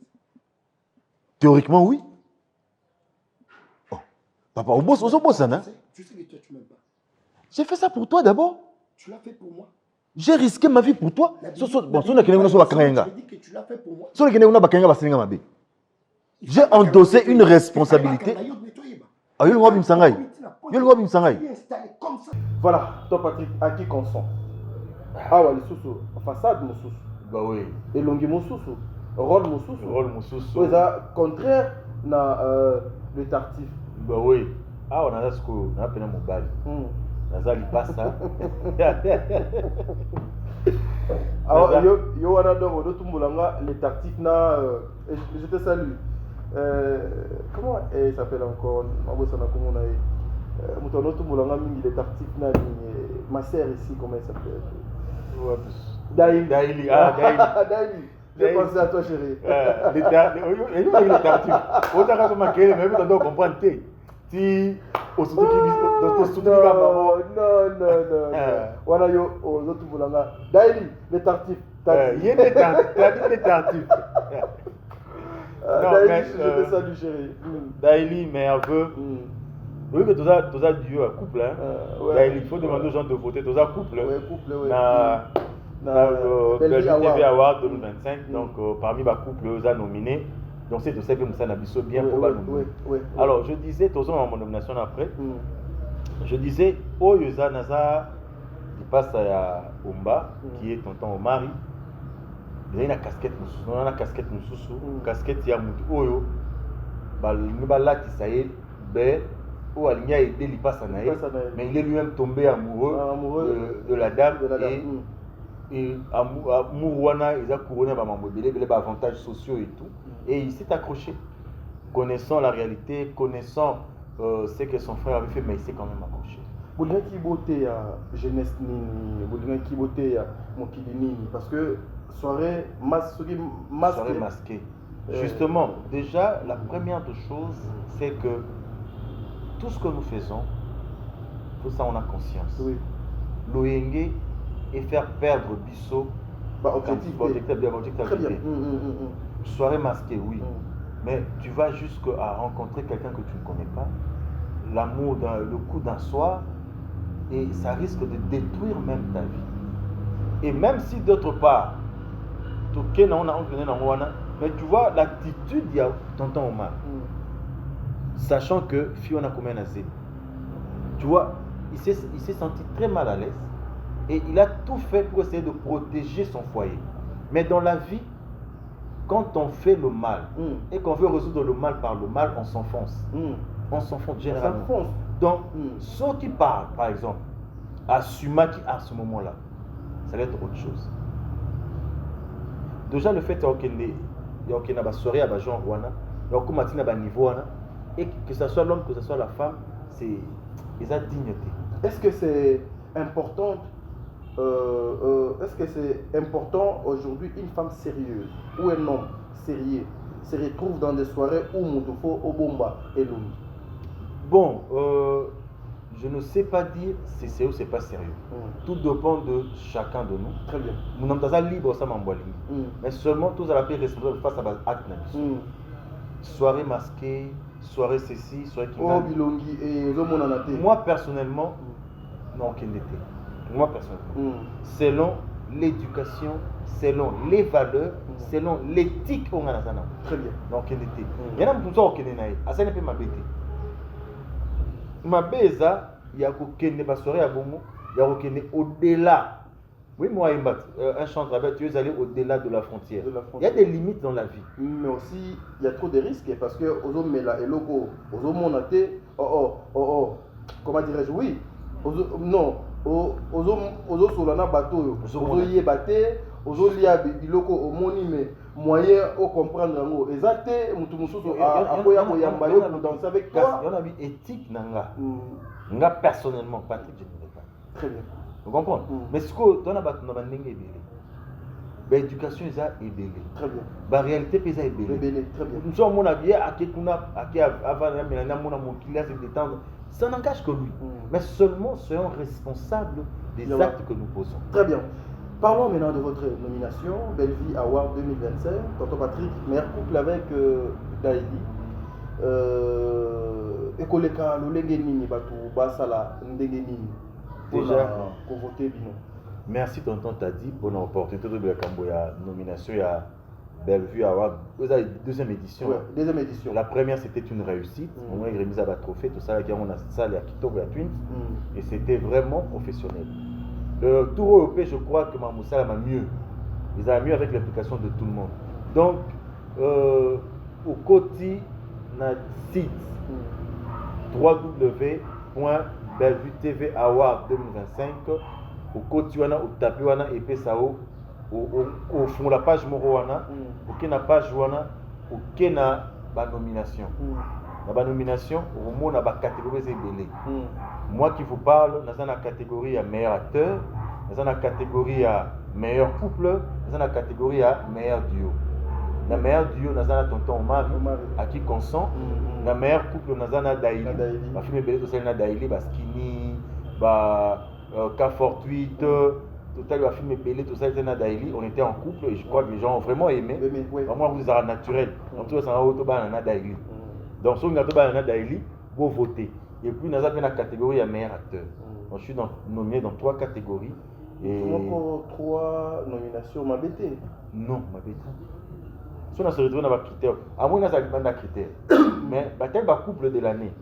Théoriquement, oui. Oh. Papa, au boss, hein? Tu sais que toi, tu m'aimes pas. J'ai fait ça pour toi d'abord. Tu l'as fait pour moi. J'ai risqué ma vie pour toi. Bon, si on a dit que tu l'as fait pour moi. J'ai endossé une responsabilité. Voilà, toi Patrick, à qui consent? awa lisusu façade mosusu Bah oui. elongi mosusu rôle mosusu Rôle mosusu. oyo eza contraire na le tartif. Bah oui. Ah, on a ce qu'on appelle un mobile. Naza lipasa. Alors, yo wana donc ototumbolanga le tartif na je te salue. Comment il s'appelle encore mabosana komona ye moto ototumbolanga mingi le tartif na ma sœur ici comment elle s'appelle Daïli. Daïli. Ah, Daïli. Daïli. J'ai pensé à toi chérie. Le tartif. Autant que ma gueule, mais tu dois comprendre. Si au surtout qui dans tout non. Voilà yo aux autres boulanga. Daïli, le tartif. Il y a des tartifs. Daïli, je te salue chérie. Daïli, mais un peu. Oui, que tu as Dieu à couple. Daïli, il faut demander aux gens de voter. Tu as couple. Oui, couple, oui. Belgique TV Award 2025. Donc, parmi ma couple, ils ont nominé. Donc c'est tout ça que nous avons bien pour oui. Alors je disais, tous en mon nomination après, je disais, oh Yosa Naza, il passe à Omba, qui est tonton Omari, il y a une casquette, on a une casquette, casquette, il y a un Oyo, là qui ça y est, ben, où Aligna aidé, il passe à Naï, mais il est lui-même tombé amoureux de la dame. Et Mourouana, ils ont couronné par les avantages sociaux et tout. Et il s'est accroché. Connaissant la réalité, connaissant ce que son frère avait fait, mais il s'est quand même accroché. Vous avez qui beauté à jeunesse nini, vous avez qui beauté à Mokili nini, parce que soirée masquée. Soirée masquée. Justement, déjà, la première des choses, c'est que tout ce que nous faisons, tout ça on a conscience. Oui. L'Oyenge et faire perdre Bissot, objectif. Très bien. Soirée masquée, oui. Mais tu vas jusqu'à rencontrer quelqu'un que tu ne connais pas, l'amour, le coup d'un soir, et ça risque de détruire même ta vie. Et même si d'autre part, mais tu vois l'attitude de tonton Omar, sachant que Fiona Koumen a zé. Tu vois, il s'est senti très mal à l'aise et il a tout fait pour essayer de protéger son foyer. Mais dans la vie, quand on fait le mal et qu'on veut résoudre le mal par le mal, on s'enfonce. On s'enfonce généralement. Donc, ceux qui parlent, par exemple, à Sumaki à ce moment-là, ça va être autre chose. Déjà, le fait qu'il y a une soirée à Jean Rwanda, il y a un niveau, et que ce soit l'homme, que ce soit la femme, c'est la dignité. Est-ce que c'est important aujourd'hui une femme sérieuse ou un homme sérieux se retrouve dans des soirées où Moutofo, Obomba et Lumi? Bon, je ne sais pas dire si c'est sérieux ou c'est pas sérieux. Tout dépend de chacun de nous. Très bien. Nous sommes dans libre, ça m'envoie. Mais seulement tous à la paix responsable face à l'acte. Soirée masquée, soirée ceci, soirée qui bilongi et moi personnellement, non, aucun été. Moi personnellement, selon l'éducation, selon les valeurs, selon l'éthique qu'on a. Très bien. Donc aucun été. Il y en a qui sont aucun été. À ça ne peut pas m'embêter. Ma beza, il y a aucune soirée à Bomo, il y a aucun au-delà. Oui, moi, un chanteur, tu es allé au-delà de la frontière. Il y a des limites dans la vie. Mais aussi, il y a trop de risques parce que aux hommes là et logo, aux hommes on a été, comment dirais-je, oui, non, aux hommes sur la bateau, aux hommes y est batté, aux hommes y a biloko au moni mais moyen au comprendre en gros. Exacté, mutumusou à quoi yamba yo pour danser avec toi. Il y a une éthique nanga. Nga personnellement, Patrick, je ne sais pas. Très bien. Vous comprenez? Mais ce que dans la l'éducation est ébélée. Très bien. La réalité est ébélée. Très bien. Nous sommes habillés à détendre. Ça n'engage que lui. Mais seulement soyons responsables des actes que nous posons. Très bien. Parlons maintenant de votre nomination, Belle Vie Award 2025. Tonton Patrick, meilleur couple avec Daïli. Ekoleka lolenge nini batu basala ndenge nini déjà pour voter bino. Merci tonton Tadi pour l'opportunité de la nomination à Bellevue Award. Deuxième édition. Ouais, deuxième édition. La première c'était une réussite. On a remis à trophée, tout ça, on a salle à Kitogo à Twins et c'était vraiment professionnel. Tour européen, je crois que Mamoussa va mieux. Ils ont mieux avec l'application de tout le monde. Donc, au côté, na site www.bellevue-tv award 2025. Au côté, au tapis, et puis ça au fond la page Moroana, aucune page Wana, aucune nomination. La nomination, au moins, la catégorie est belée. Moi qui vous parle, dans la catégorie à meilleur acteur, dans la catégorie à meilleur couple, dans la catégorie à meilleur duo. La meilleure duo, dans la tonton Omar, à qui consent. La meilleure couple, dans la Daïli. La film est belle, tout ça, la Daïli, Skinny, Cas Fortuite, total, la film est belle, tout ça, la Daïli. On était en couple et je crois que les gens ont vraiment aimé. Vraiment, vous êtes naturel. En tout cas, c'est un auto, la Daïli. Donc, si vous avez un Daïli, vous votez. Et puis, nous avons la catégorie à meilleur acteur. Donc, je suis nominé dans 3 catégories. Et... Encore 3 nominations, ma bête. Non, ma bête. Si on a se retrouvé dans les critères, à moins qu'on ait des critères. Mais, tel couple de l'année.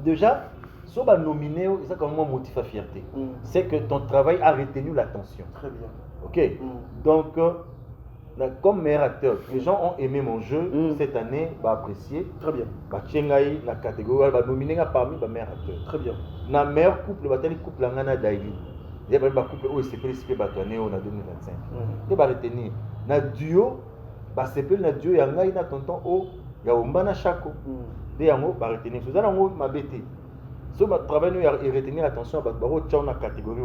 Déjà, si on a nominé, c'est comme moi motif à fierté. C'est que ton travail a retenu l'attention. Très bien. Ok. Donc, comme meilleur acteur, les gens ont aimé mon jeu cette année, apprécié. Très bien. Tchengaï, la catégorie, nominé parmi les meilleurs acteurs. Très bien. Na meilleur couple, le couple Ngana Daïli. Il y a un couple où c'est précipité Batoné en 2025. Il va retenir. Na duo, c'est plus na duo, il y a un tonton O, il y a un Chako. Il y a un retenir. Vous allez ma bêtise. Si vous travaillez à retenir l'attention, vous avez une catégorie.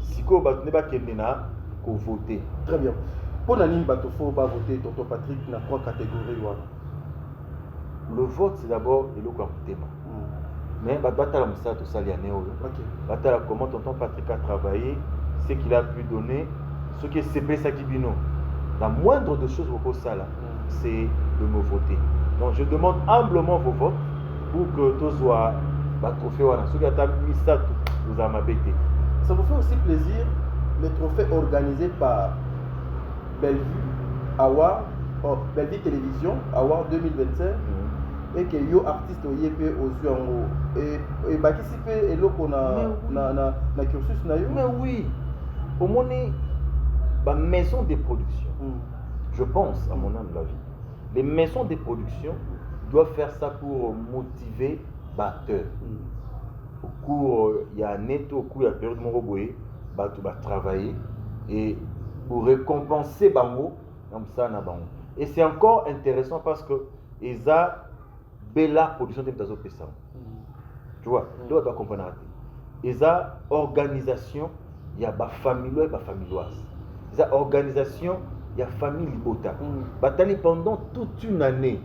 Si vous avez voter. Très bien. Pour l'année, il faut voter Tonton Patrick dans 3 catégories. Le vote, c'est d'abord le thème. Mais tout ça, comment Tonton Patrick a travaillé, ce qu'il a pu donner, ce qui est CP Sakibino. La moindre de choses au ça là, c'est de me voter. Donc je demande humblement vos votes pour que tout soit trophée. Ce qui a mis ça, vous avez m'abêté. Ça vous fait aussi plaisir les trophées organisés par Bellevue Award, Bellevue Télévision Award 2025. Et que yo artiste oyep aux yeux et participer et l'autre na cursus na yo. Mais oui, au moins la maison de production. Je pense à mon âme de la vie. Les maisons de production doivent faire ça pour motiver batteur. Au cours il y a net au cours de la période de mon roboé, va travailler et pour récompenser bango comme ça na bango. Et c'est encore intéressant parce que ESA bella production de Mtazo Pessa. Tu vois, tu dois comprendre. Et ça, organisation, il y a ma famille et ma familloise. Et ça, organisation, il y a famille Libota. Batali pendant toute une année.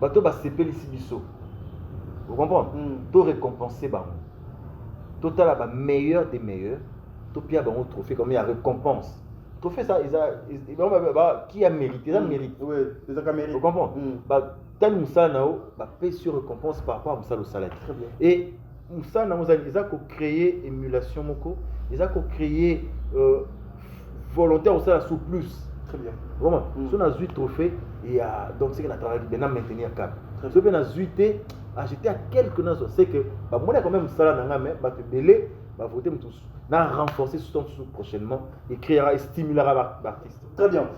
Bato va s'épée les Sibiso. Vous comprenez? Tu récompenser Baron. Total, la meilleure des meilleurs. Tu as un trophée comme il y a récompense. Trophée ça, qui a mérité? Ils ont mérité. Oui, ils ont mérité. Vous comprenez? Tel Moussa Nao, paie sur récompense par rapport à Moussa le salaire. Et Moussa Nao, ils ont créé émulation, ils ont créé volontaire au salaire sous plus. Très bien. Vraiment, si on a 8 trophées, et donc c'est qu'on a travaillé bien à maintenir le cap. Si on a 8, j'étais à quelques nations, c'est que moi, quand même, ça là, mais te belé, voter tous. On renforcer tout prochainement et créera et stimulera l'artiste. Très bien.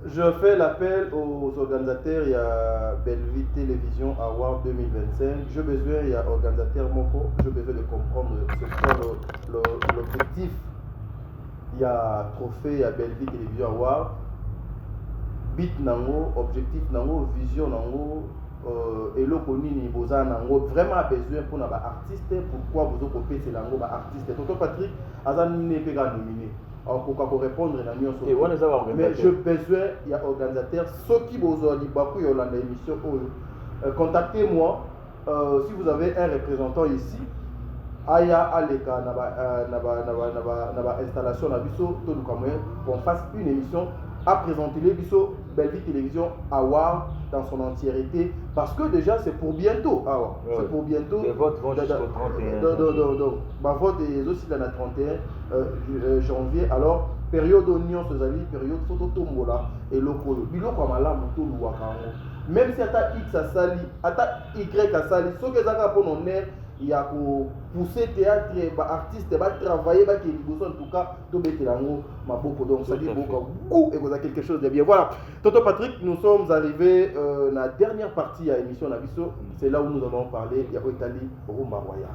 Je fais l'appel aux organisateurs. Il y a Bellevue Télévision Award 2025. J'ai besoin, il y a organisateur Moko, j'ai besoin de comprendre ce qu'est l'objectif. Il y a trophée, il y a Bellevue Télévision Award. Bit nango, objectif nango, vision nango, et le connu niveau nango. Vraiment besoin pour nos artistes. Pourquoi vous occupez ces langues artistes? Tonton Patrick, Azan n'est pas nominé. Pour répondre à la mais je besoin, il y a organisateur, ceux qui vous ont dit beaucoup dans l'émission, contactez-moi si vous avez un représentant ici. Aya Aleka naba installation na biso to qu'on fasse une émission à présenter les biso Bellevue Télévision Award dans son entièreté parce que déjà c'est pour bientôt. C'est pour bientôt. Les votes vont jusqu'au 31. Donc, ma vote est aussi dans le 31 janvier. Alors, période oignon, période photo tombola et lokolo. Biloko malamu to luwaka. Même si ata X a sali, ata Y a sali, ce que ça a pour honneur, il y a pour pousser théâtre artiste va travailler va qui en tout cas tout mettre lango maboko donc ça dit beaucoup et vous quelque chose de bien. Voilà. Tonton Patrick, nous sommes arrivés dans la dernière partie à l'émission Nabiso, c'est là où nous allons parler il y a Italie Rumba Royal.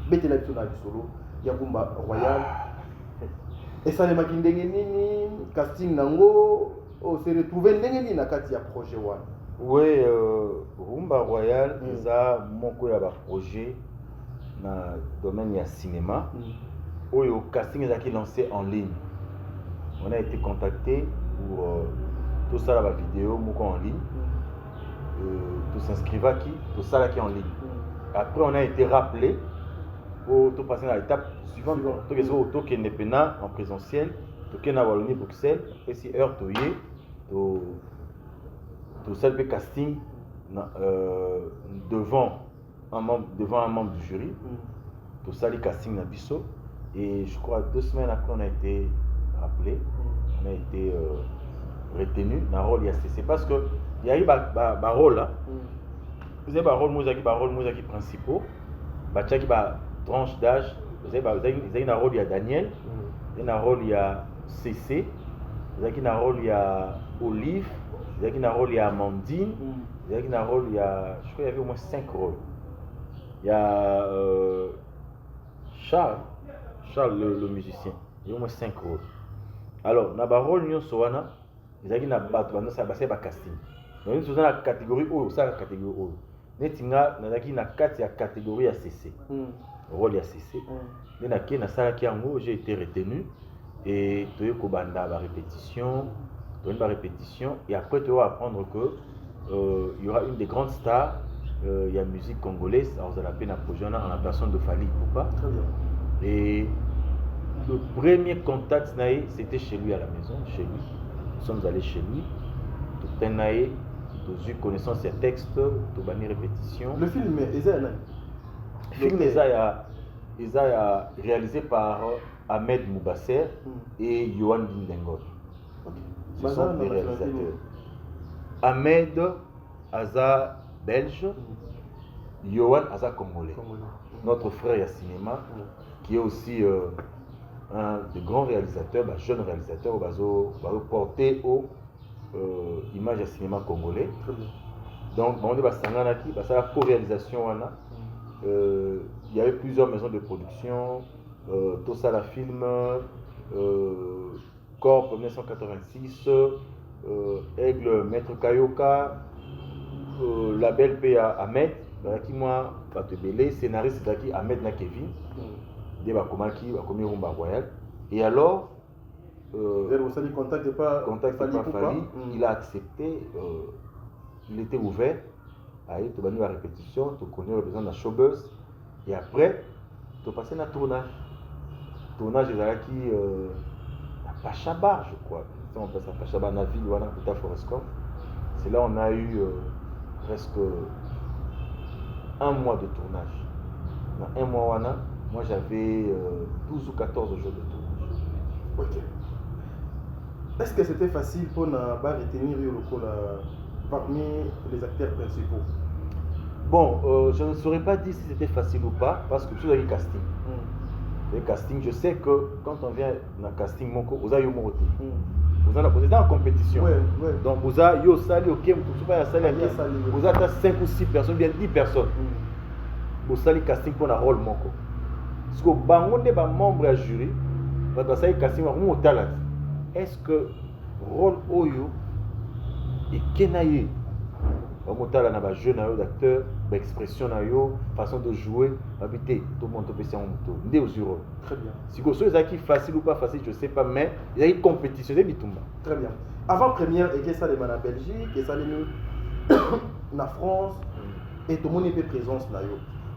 Bete la na solo, il y a Rumba Royal. Et ça les makindenge nini casting nango s'est retrouvé ndenge nini na kati ya projet one. Oui, Rumba Royal, ils ont beaucoup de projets dans le domaine du cinéma. Le casting est lancé en ligne. On a été contacté pour tout ça, la vidéo en ligne. Tout s'inscrire tout ça qui est en ligne. Après, on a été rappelé pour tout passer à l'étape suivante. Tout ce qui est indépendant en présentiel, tout ce qui est en Wallonie, Bruxelles, et si heure, tout ça le casting devant un membre du jury, tout ça le casting na biso et je crois 2 semaines après on a été rappelé, on a été retenu dans le rôle IACC parce que il y a eu un rôle là, vous avez un rôle qui principaux, qui a tranche d'âge, vous avez un rôle il y a Daniel, il y a un rôle il y a CC, vous avez un rôle il y a Olive. Il y a un rôle, il y a Amandine, il y a un rôle, il y a, je crois qu'il y avait au moins 5 rôles. Il y a Charles le musicien, il y a au moins 5 rôles. Alors, dans le rôle, il y a un casting. Donc, nous sommes dans la catégorie O, ça la catégorie O. Nous sommes dans la catégorie ACC. Rôle ACC. Nous sommes j'ai été retenu et tu as la répétition. Une répétition et après tu vas apprendre que il y aura une des grandes stars il y a musique congolaise alors vous allez appeler en la personne de Fali Poupa. Et le premier contact c'était chez lui à la maison, chez lui. Nous sommes allés chez lui, tout un eu connaissance des textes, tout banni répétition. Le film est réalisé par Ahmed Moubasser et Yohan Dindengol. Ce sont des réalisateurs. Ahmed Aza belge, Yohan Aza congolais. Notre frère à cinéma, qui est aussi un des grands réalisateurs, jeune réalisateur, qui va porter aux images à cinéma congolais. Donc, on est la co-réalisation. Il y avait plusieurs maisons de production, tout ça, la film. Corps 1986, Aigle Maître Kayoka, label PA Ahmed, qui moi, Batebele, scénariste d'Aki Ahmed Nakevin, de Bakomaki, Bakomi Rumba Royal. Et alors, contact pas Fali, il a accepté, il était ouvert à être venu à la répétition, tu connais le besoin de la showbuzz. Et après, tu passé dans le tournage. Le tournage est qui. Pachaba, je crois. On passe à Pachaba, dans la ville, c'est là on a eu presque 1 mois de tournage. Dans 1 mois, moi j'avais 12 ou 14 jours de tournage. Ok. Est-ce que c'était facile pour retenir parmi les acteurs principaux? Bon, je ne saurais pas dire si c'était facile ou pas, parce que tout le casting. Le casting, je sais que quand on vient dans le casting, vous avez vous êtes en compétition. Donc vous avez vous avez 5 ou 6 personnes, bien 10 personnes. Vous avez le casting pour un rôle. Parce que vous avez un membre du jury, vous avez le casting pour un talent. Est-ce que le rôle Oyo est kenaye? Vous avez un jeune acteur, l'expression, façon de jouer, habiter, tout le monde peut faire un moto. Très bien. Si vous avez facile ou pas facile, je ne sais pas, mais il y a une compétition. Très bien. Avant première, et ça les en Belgique, et ça les en France, et tout le monde est présence là.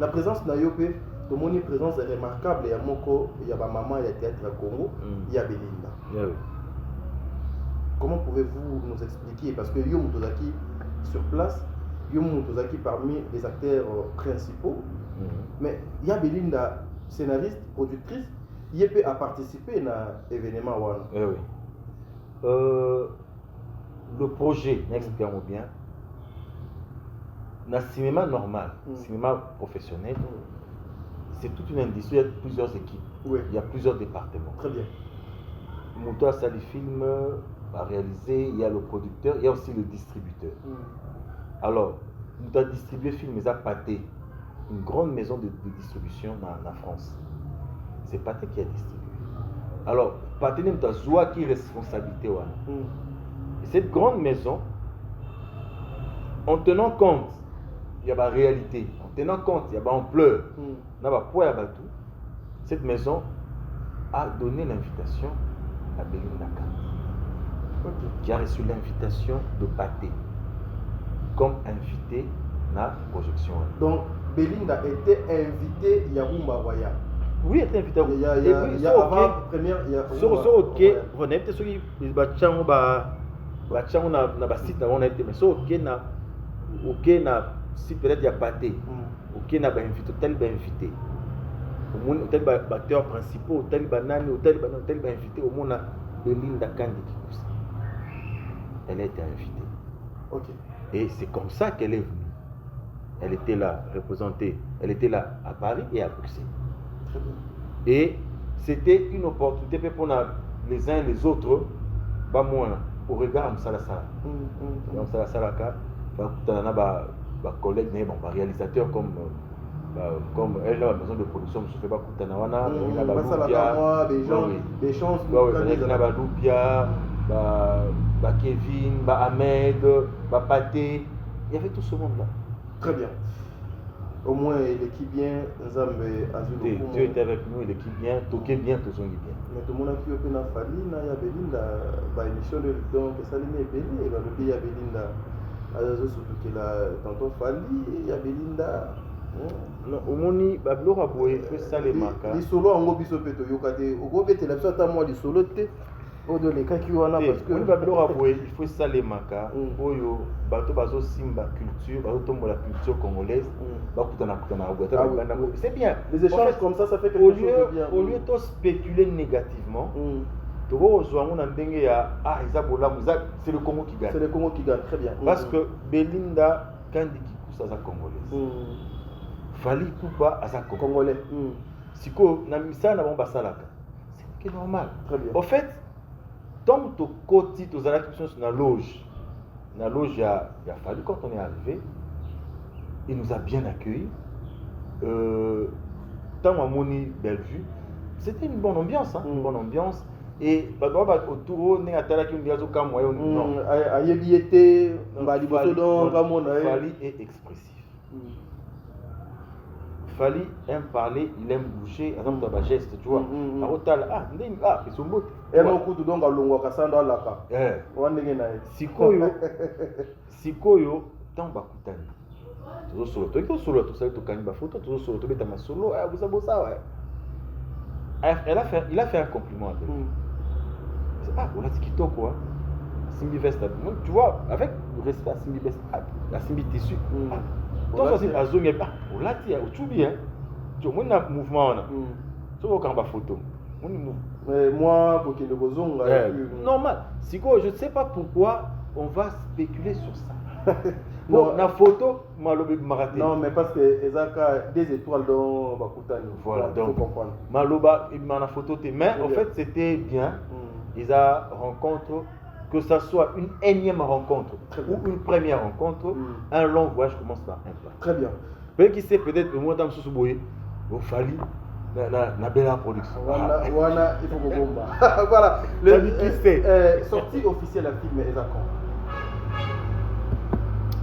La présence là, tout le monde est présence remarquable. Il y a Moko, il y a ma maman, il y a Théâtre Congo, il y a Belinda. Comment pouvez-vous nous expliquer? Parce que Yo Mutozaki sur place, Yo Mutozaki parmi les acteurs principaux, mais il y a Belinda, scénariste, productrice, il peut participer à l'événement. Le projet, n'expliquons bien, dans le cinéma normal, cinéma professionnel, c'est toute une industrie, il y a plusieurs équipes, Oui. il y a plusieurs départements. Très bien. Moutoua Sali Film a réalisé, il y a le producteur, il y a aussi le distributeur. Alors, nous avons distribué film, mais ça Pathé, une grande maison de distribution en France. C'est Pathé qui a distribué. Alors, Pathé nous a joué qui responsabilité. Et cette grande maison, en tenant compte, il y a la réalité, en tenant compte, il y a l'ampleur, il y a poids, tout. Cette maison a donné l'invitation à Belinda Kandi, qui a reçu l'invitation de Pathé comme invité à la projection. Donc, Belinda était invitée à Rumba Royal. Oui, elle était invitée. Il y a avant première, il y a ok, on a été sur les bâtiments, on a site on a été, mais ok na si peut-être il y a Pathé, ok na ba invité, tel ba invité. Au moins tel ba acteurs principaux, tel ba nani, tel ba invité, au moins Belinda Kandi Kikusa. Elle a été invitée. Ok. Et c'est comme ça qu'elle est venue. Elle était là, représentée. Elle était là à Paris et à Bruxelles. Et c'était une opportunité pour les uns et les autres, bah moi, au regard de Salasala. Salasala, collègues, réalisateurs comme elle, la maison de production, je fais pas Koutanawana, des chances, Kevin, Ahmed, Pathé, il y avait tout ce monde-là. Très bien. Au moins, l'équipe bien, Dieu était avec nous, l'équipe bien, toqué bien, tout son bien. Mais tout le monde a pu faire Fali, il y a Belinda, émission de donc ça n'est pas Belinda, il va le dire Belinda. Alors surtout que là, tantôt Fali, il y a Belinda. Non, au moni, Bablo a beau ça les marques. Les solos en gobiso peto yokate, au gobe te la sorte à moi les solos te. De les cas qui ont parce que on va il faut ça les maka oyo bato bazo simba culture bato tombo la culture congolaise bakutana c'est bien les échanges comme ça fait quelque chose de bien au lieu de spéculer négativement toko zoango na ndenge ya c'est le Congo qui gagne, c'est le Congo qui gagne, très bien, parce que Belinda Kandi Kikusa za congolaise Fali Ipupa aza congolais siko na misala na bon basalaka c'est normal, très bien. Au fait tant que côté aux actions sur la loge, il a fallu quand on est arrivé, il nous a bien accueillis. Tant à Moni Bellevue, c'était une bonne ambiance, une bonne ambiance. Et autour on est à Tala qui nous dit comme moi non. Fali est expressif. Fali aime parler, il aime bouger, par exemple dans geste, tu vois. Ils sont beaux. Et mon coup de donc à l'ongwa kasanda laka. Sikoyo, tant bakutani. Toujours solo, tout ça, tout kaniba photo, toujours solo, tout bêta ma solo, vous avez ça, ouais. Il a fait un compliment à elle. On a dit qu'il quoi. Simbi veste, tu vois, avec le respect à Simbi veste, la Simbi tissu. Toi, c'est à zone, on l'a dit, au Tchoubi, hein. Tu vois, on a un mouvement, tu vois, quand on va photo. Mais moi, pour qu'il le besoin, normal. Je ne sais pas pourquoi on va spéculer sur ça. Bon, la photo, non, mais parce que Ezaka des étoiles dans Bakutani. Voilà, donc Maloba, il m'a photo tes mains. En fait, c'était bien. Ils ont rencontre, que ça soit une énième rencontre ou une première rencontre, un long voyage commence par un pas. Très bien. Peut-être qui sait, peut-être le mois d'âme sous Boye, au Fali. La belle production. Voilà, il faut que bomba. Voilà. Sortie officielle à film Ezakon.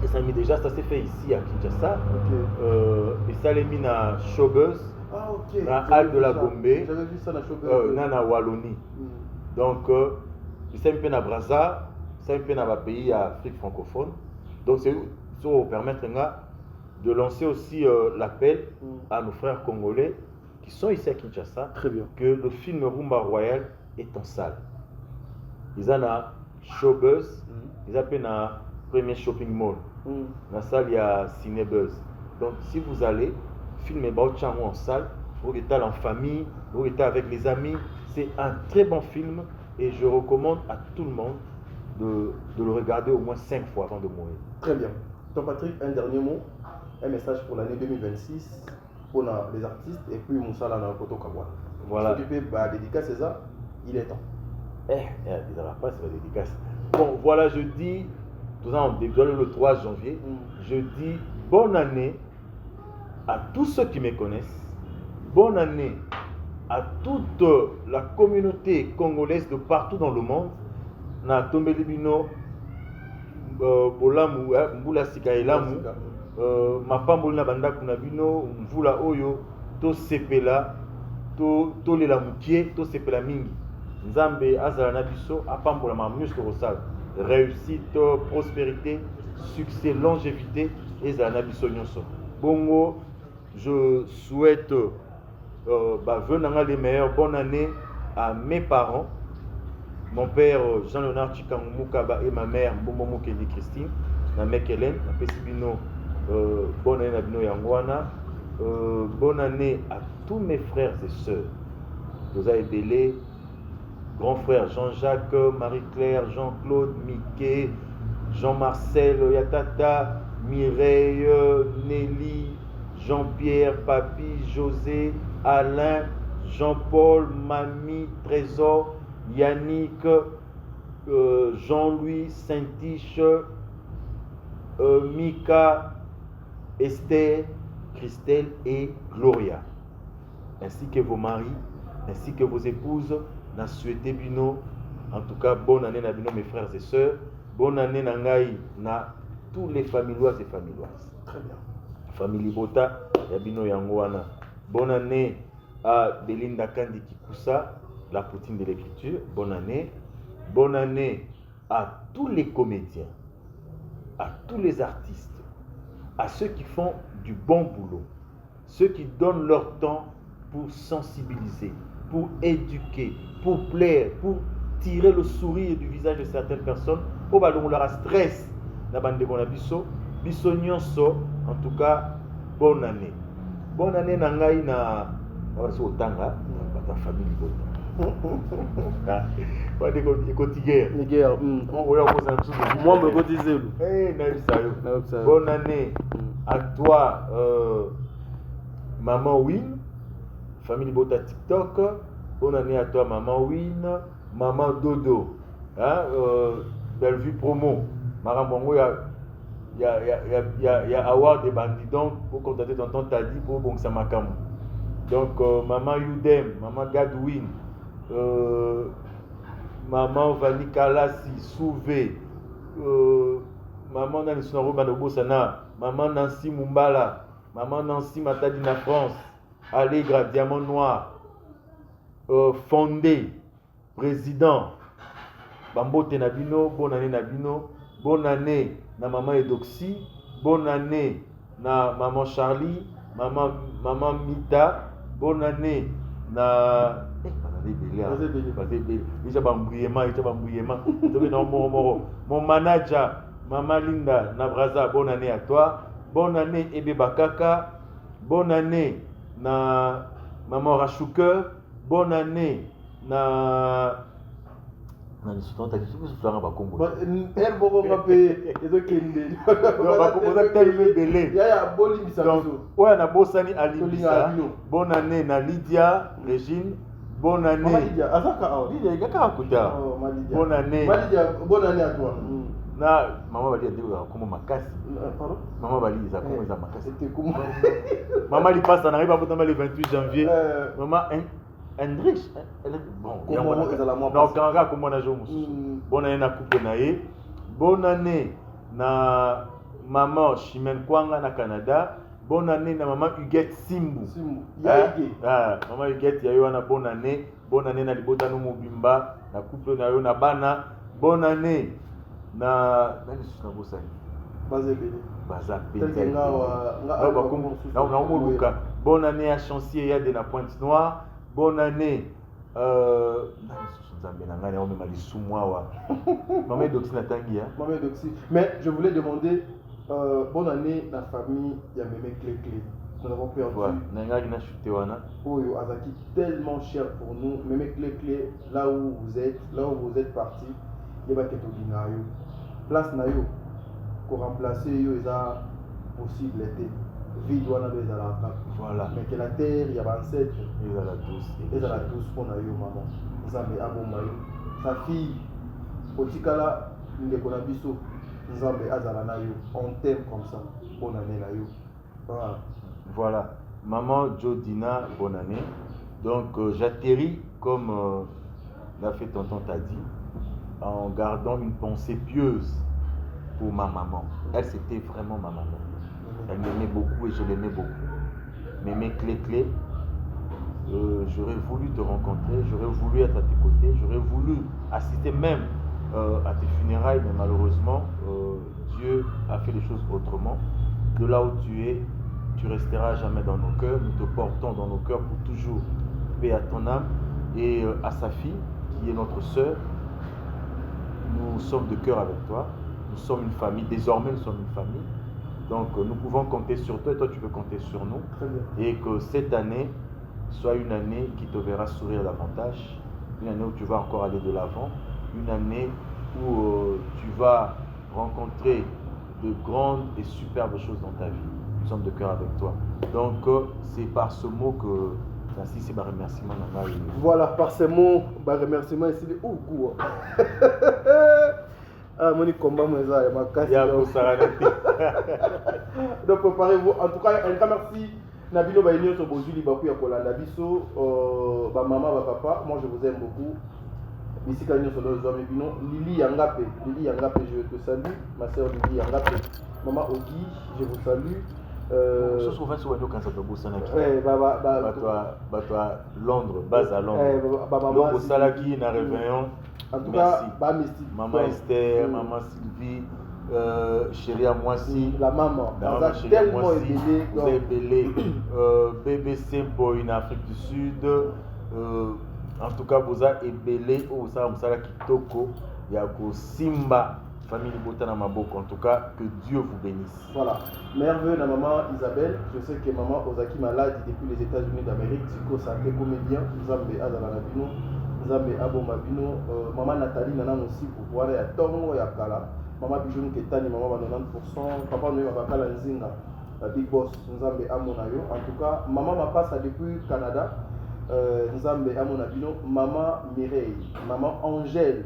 Et ça déjà, ça s'est fait ici à Kinshasa. Et ça l'a mis dans Showbuzz. Dans Halle de la Gombe. J'avais vu ça dans Showbuzz. Dans Wallonie. Donc, c'est un peu dans Brazza, c'est un peu dans les pays d'Afrique francophone. Donc, c'est pour permettre de lancer aussi l'appel à nos frères congolais qui sont ici à Kinshasa. Très bien. Que le film Rumba Royal est en salle. Ils ont un Showbuzz, ils ont un premier shopping mall. Dans la salle, il y a Cinebuzz. Donc, si vous allez, filmez Baochango en salle, vous êtes en famille, vous êtes avec les amis. C'est un très bon film et je recommande à tout le monde de le regarder au moins 5 fois avant de mourir. Très bien. Donc, Patrick, un dernier mot, un message pour l'année 2026. pour les artistes et puis Moussala dans le Koto Kabouane. Voilà. S'occuper de dédicace, c'est ça, il est temps. Il n'aura pas c'est la dédicace. Bon, voilà, je dis, tout ça, on dévoile le 3 janvier, je dis bonne année à tous ceux qui me connaissent, bonne année à toute la communauté congolaise de partout dans le monde. Na tombeli bino bolamu mbula sika elamu mapamboli na bandako na bino mvula oyo to sepela to lela mukie to sepela mingi nzambe azala na biso apambola mamushe kosala réussite prospérité succès longévité ezala na biso nyonso bongo je souhaite venanga les meilleurs bonne année à mes parents. Mon père Jean-Léonard Chikamumukaba et ma mère Mbomo Kendi Christine, ma mère Hélène, ma Pessibino, bonne année à Bino Yangwana, bonne année à tous mes frères et sœurs. Vous avez Bélé, grand frère Jean-Jacques, Marie-Claire, Jean-Claude, Mickey, Jean-Marcel, Yatata, Mireille, Nelly, Jean-Pierre, Papi, José, Alain, Jean-Paul, Mamie, Trésor, Yannick, Jean-Louis, Saint-Tiche, Mika, Esther, Christelle et Gloria, ainsi que vos maris, ainsi que vos épouses. Na souhaité bino, en tout cas bonne année na bino mes frères et sœurs, bonne année na ngai na tous les familioises et familioises. Très bien. Famille Bota, Yabino Yangwana. Bonne année à Belinda Kandi Kikusa, la poutine de l'écriture. Bonne année. Bonne année à tous les comédiens, à tous les artistes, à ceux qui font du bon boulot, ceux qui donnent leur temps pour sensibiliser, pour éduquer, pour plaire, pour tirer le sourire du visage de certaines personnes. Au ballon, leur stress. La bande de Gonabiso, Biso Nyonso, en tout cas, bonne année. Bonne année, Nangaï, na. C'est au Tanga, ta famille. Pas de quotidien. Les guerres. Moi, je me disais. Bonne année à toi, Maman Win, famille Bota TikTok. Bonne année à toi, Maman Win, Maman Dodo. Belle vue promo. Marambo, il y a avoir des bandits donc pour contacter tonton Tadi pour bon ça makam. Donc maman Yudem, maman Gadwin, maman Vanikalasi Souvé, maman Nancy Bosana, maman Nancy Mumbala, maman Nancy Matadina France, Allegra Diamant Noir, Fondé, président, Bambote Nabino, bonne année Nabino, bonne année na maman Edoxy, bonne année na maman Charlie, maman Mita, bonne année na mon manager maman Linda na Braza, bonne année à toi, bonne année Ebe Bakaka, bonne année na maman Rachouker, bonne année na bonne année na Lydia Régine, bonne année bonne année à toi. na maman Bali comme makasi maman Bali za comme za makasi maman li passe na riba le 28 janvier maman Hendrich, bon, donc comment on a joué. Bonne année na couple nae, bonne année na maman Chimène Kwanga na Canada, bonne année na maman Huguette Simbu. Maman Huguette yayo na bonne année na libota no mobimba na couple nayo na bana, bonne année na na bosani. Bonne année à Chancier Yade na Pointe Noire. Bonne année. Mais je voulais demander bonne année la famille Yameme Clé. Nous avons perdu. Oh, Azaki, tellement cher pour nous. Mémé Clé, là où vous êtes parti, il y a place Nayo. Pour remplacer, il y a possible. vide wana be ezala kaka. Voilà. Mais que la terre, il y a ancêtre. Ezala tous. Ezala tous pour na yo maman. Nzambe abomba yo. Sa fille otikala ndeko na biso. Nzambe azala na yo. On t'aime comme ça. Bonne année na yo. Voilà. Voilà. Maman Jodina, bonne année. Donc j'atterris comme l'a fait tonton t'a dit, en gardant une pensée pieuse pour ma maman. Elle, c'était vraiment ma maman. Elle m'aimait beaucoup et je l'aimais beaucoup. M'aimait clé. J'aurais voulu te rencontrer, j'aurais voulu être à tes côtés, j'aurais voulu assister même à tes funérailles, mais malheureusement, Dieu a fait les choses autrement. De là où tu es, tu resteras jamais dans nos cœurs. Nous te portons dans nos cœurs pour toujours. Paix à ton âme. Et à sa fille, qui est notre sœur, nous sommes de cœur avec toi. Nous sommes une famille. Désormais, nous sommes une famille. Donc, nous pouvons compter sur toi et toi, tu peux compter sur nous. Très bien. Et que cette année soit une année qui te verra sourire davantage. Une année où tu vas encore aller de l'avant. Une année où tu vas rencontrer de grandes et superbes choses dans ta vie. Nous sommes de cœur avec toi. Donc, c'est par ce mot que ainsi c'est un remerciement. Voilà, par ces mots, un remerciement ici. Oh, quoi. Ah, mon combat, moi, ça, ma casse. Donc, préparez-vous. En tout cas, un grand merci. Nabino Baïnio, sur Bozuli, Bakou, Yakola, Nabiso, maman, papa. Moi, je vous aime beaucoup. Ici, quand nous sommes dans les Lili Yangape, je te salue. Ma soeur Lili Yangape. Maman Ogi, je vous salue. Je trouve que Londres, base à Londres. Donc au Salaki, na réveillon. En tout cas, maman Esther, maman Sylvie, chérie à moi si. La maman. Tellement ébélé. BBC pour une Afrique du Sud. En tout cas, vous avez ébélé au Salaki Toko. Il y a Simba. Famille Botana Maboko, en tout cas, que Dieu vous bénisse. Voilà. Merveilleux, la maman Isabelle. Je sais que maman Ozaki malade depuis les États-Unis d'Amérique. Psycho, santé, comédien. Nzambe Azala Nabino. Nzambe Abo Mabino. Maman Nathalie Nana aussi pour voir ya Tongo ya Kala. Maman Bijoun Ketani, maman 90%. Papa Noé Mabakala Nzinga. La Big Boss, Nzambe Amonayo. En tout cas, maman m'a passé depuis Canada. Nzambe Amonabino. Maman Mireille. Maman Angèle.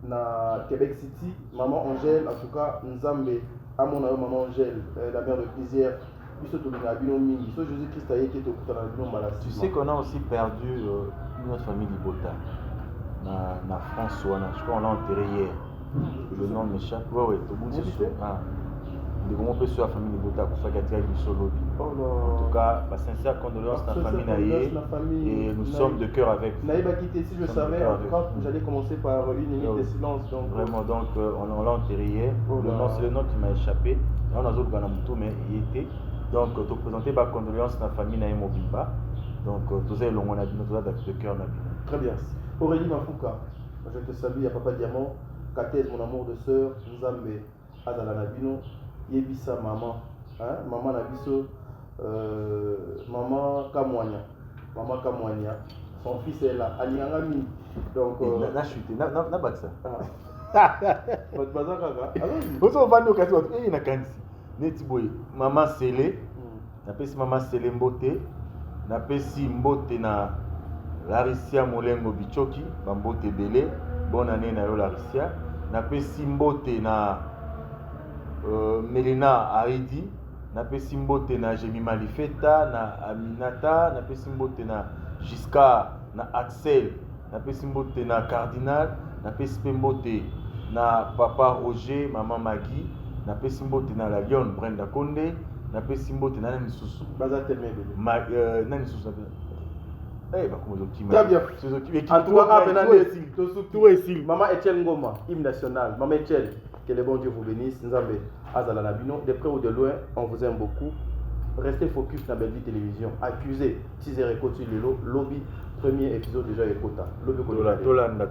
Na Québec City, maman Angèle, en tout cas, Nzambe, à mon avis, maman Angèle, la mère de plusieurs, tu sais qu'on a aussi perdu une autre famille Libota, na France, je crois qu'on l'a enterré hier. Le nom m'échappe. Oui, tout le monde se souvient. On peut sur la famille Libota pour faire gâter du solo. En tout cas, ma sincère condoléance à la famille Naïe et nous sommes de cœur avec vous. Naïe va quitter si je savais, en tout cas, j'allais commencer par une minute de silence. Donc, vraiment, donc on l'a enterré hier. C'est le nom qui m'a échappé. Et on a d'autres Ganamuto, mais il était. Donc, te présenter ma condoléance à la famille Naïe Mobimba. Donc, tous les longs, on a dit notre de cœur. Très bien. Aurélie Mafouka, je te salue à Papa Diamant. Katez, mon amour de sœur, Nzambe, Azala Nabino. Yebisa maman, hein? Maman Nabiso, maman Kamwanya, son fils est là, Aliangami. Donc, na chute, na baksa. Votre bazar kaka. Vous avez vendu au cadeau, et na kansi. Netiboy, maman Sélé, na pesi maman Sélé Mbote, na pesi Mbote na Larisia Molengo Bichoki, Mbote Belé, bonne année na yo Larisia, na pesi Mbote na Melina Aridi, na pesi mbote na Jemi Malifeta, na Aminata, na pesi mbote na Giscard, na Axel, na pesi mbote na Cardinal, na pesi mbote na Papa Roger, Maman Magui, na pesi mbote na la Lyon Brenda Konde, na pesi mbote na Nani Susu. Baza Telmebe. Nani Susu. Très bien. En tout cas, tout est ici. Maman Etienne Ngoma, hymne national. Maman Etienne, que le bon Dieu vous bénisse. Nzambe Azala Nabino, de près ou de loin, on vous aime beaucoup. Restez focus dans Belle Vie Télévision. Accusé, 6h et côté lobby, premier épisode déjà écouta. Lobby Tolanda.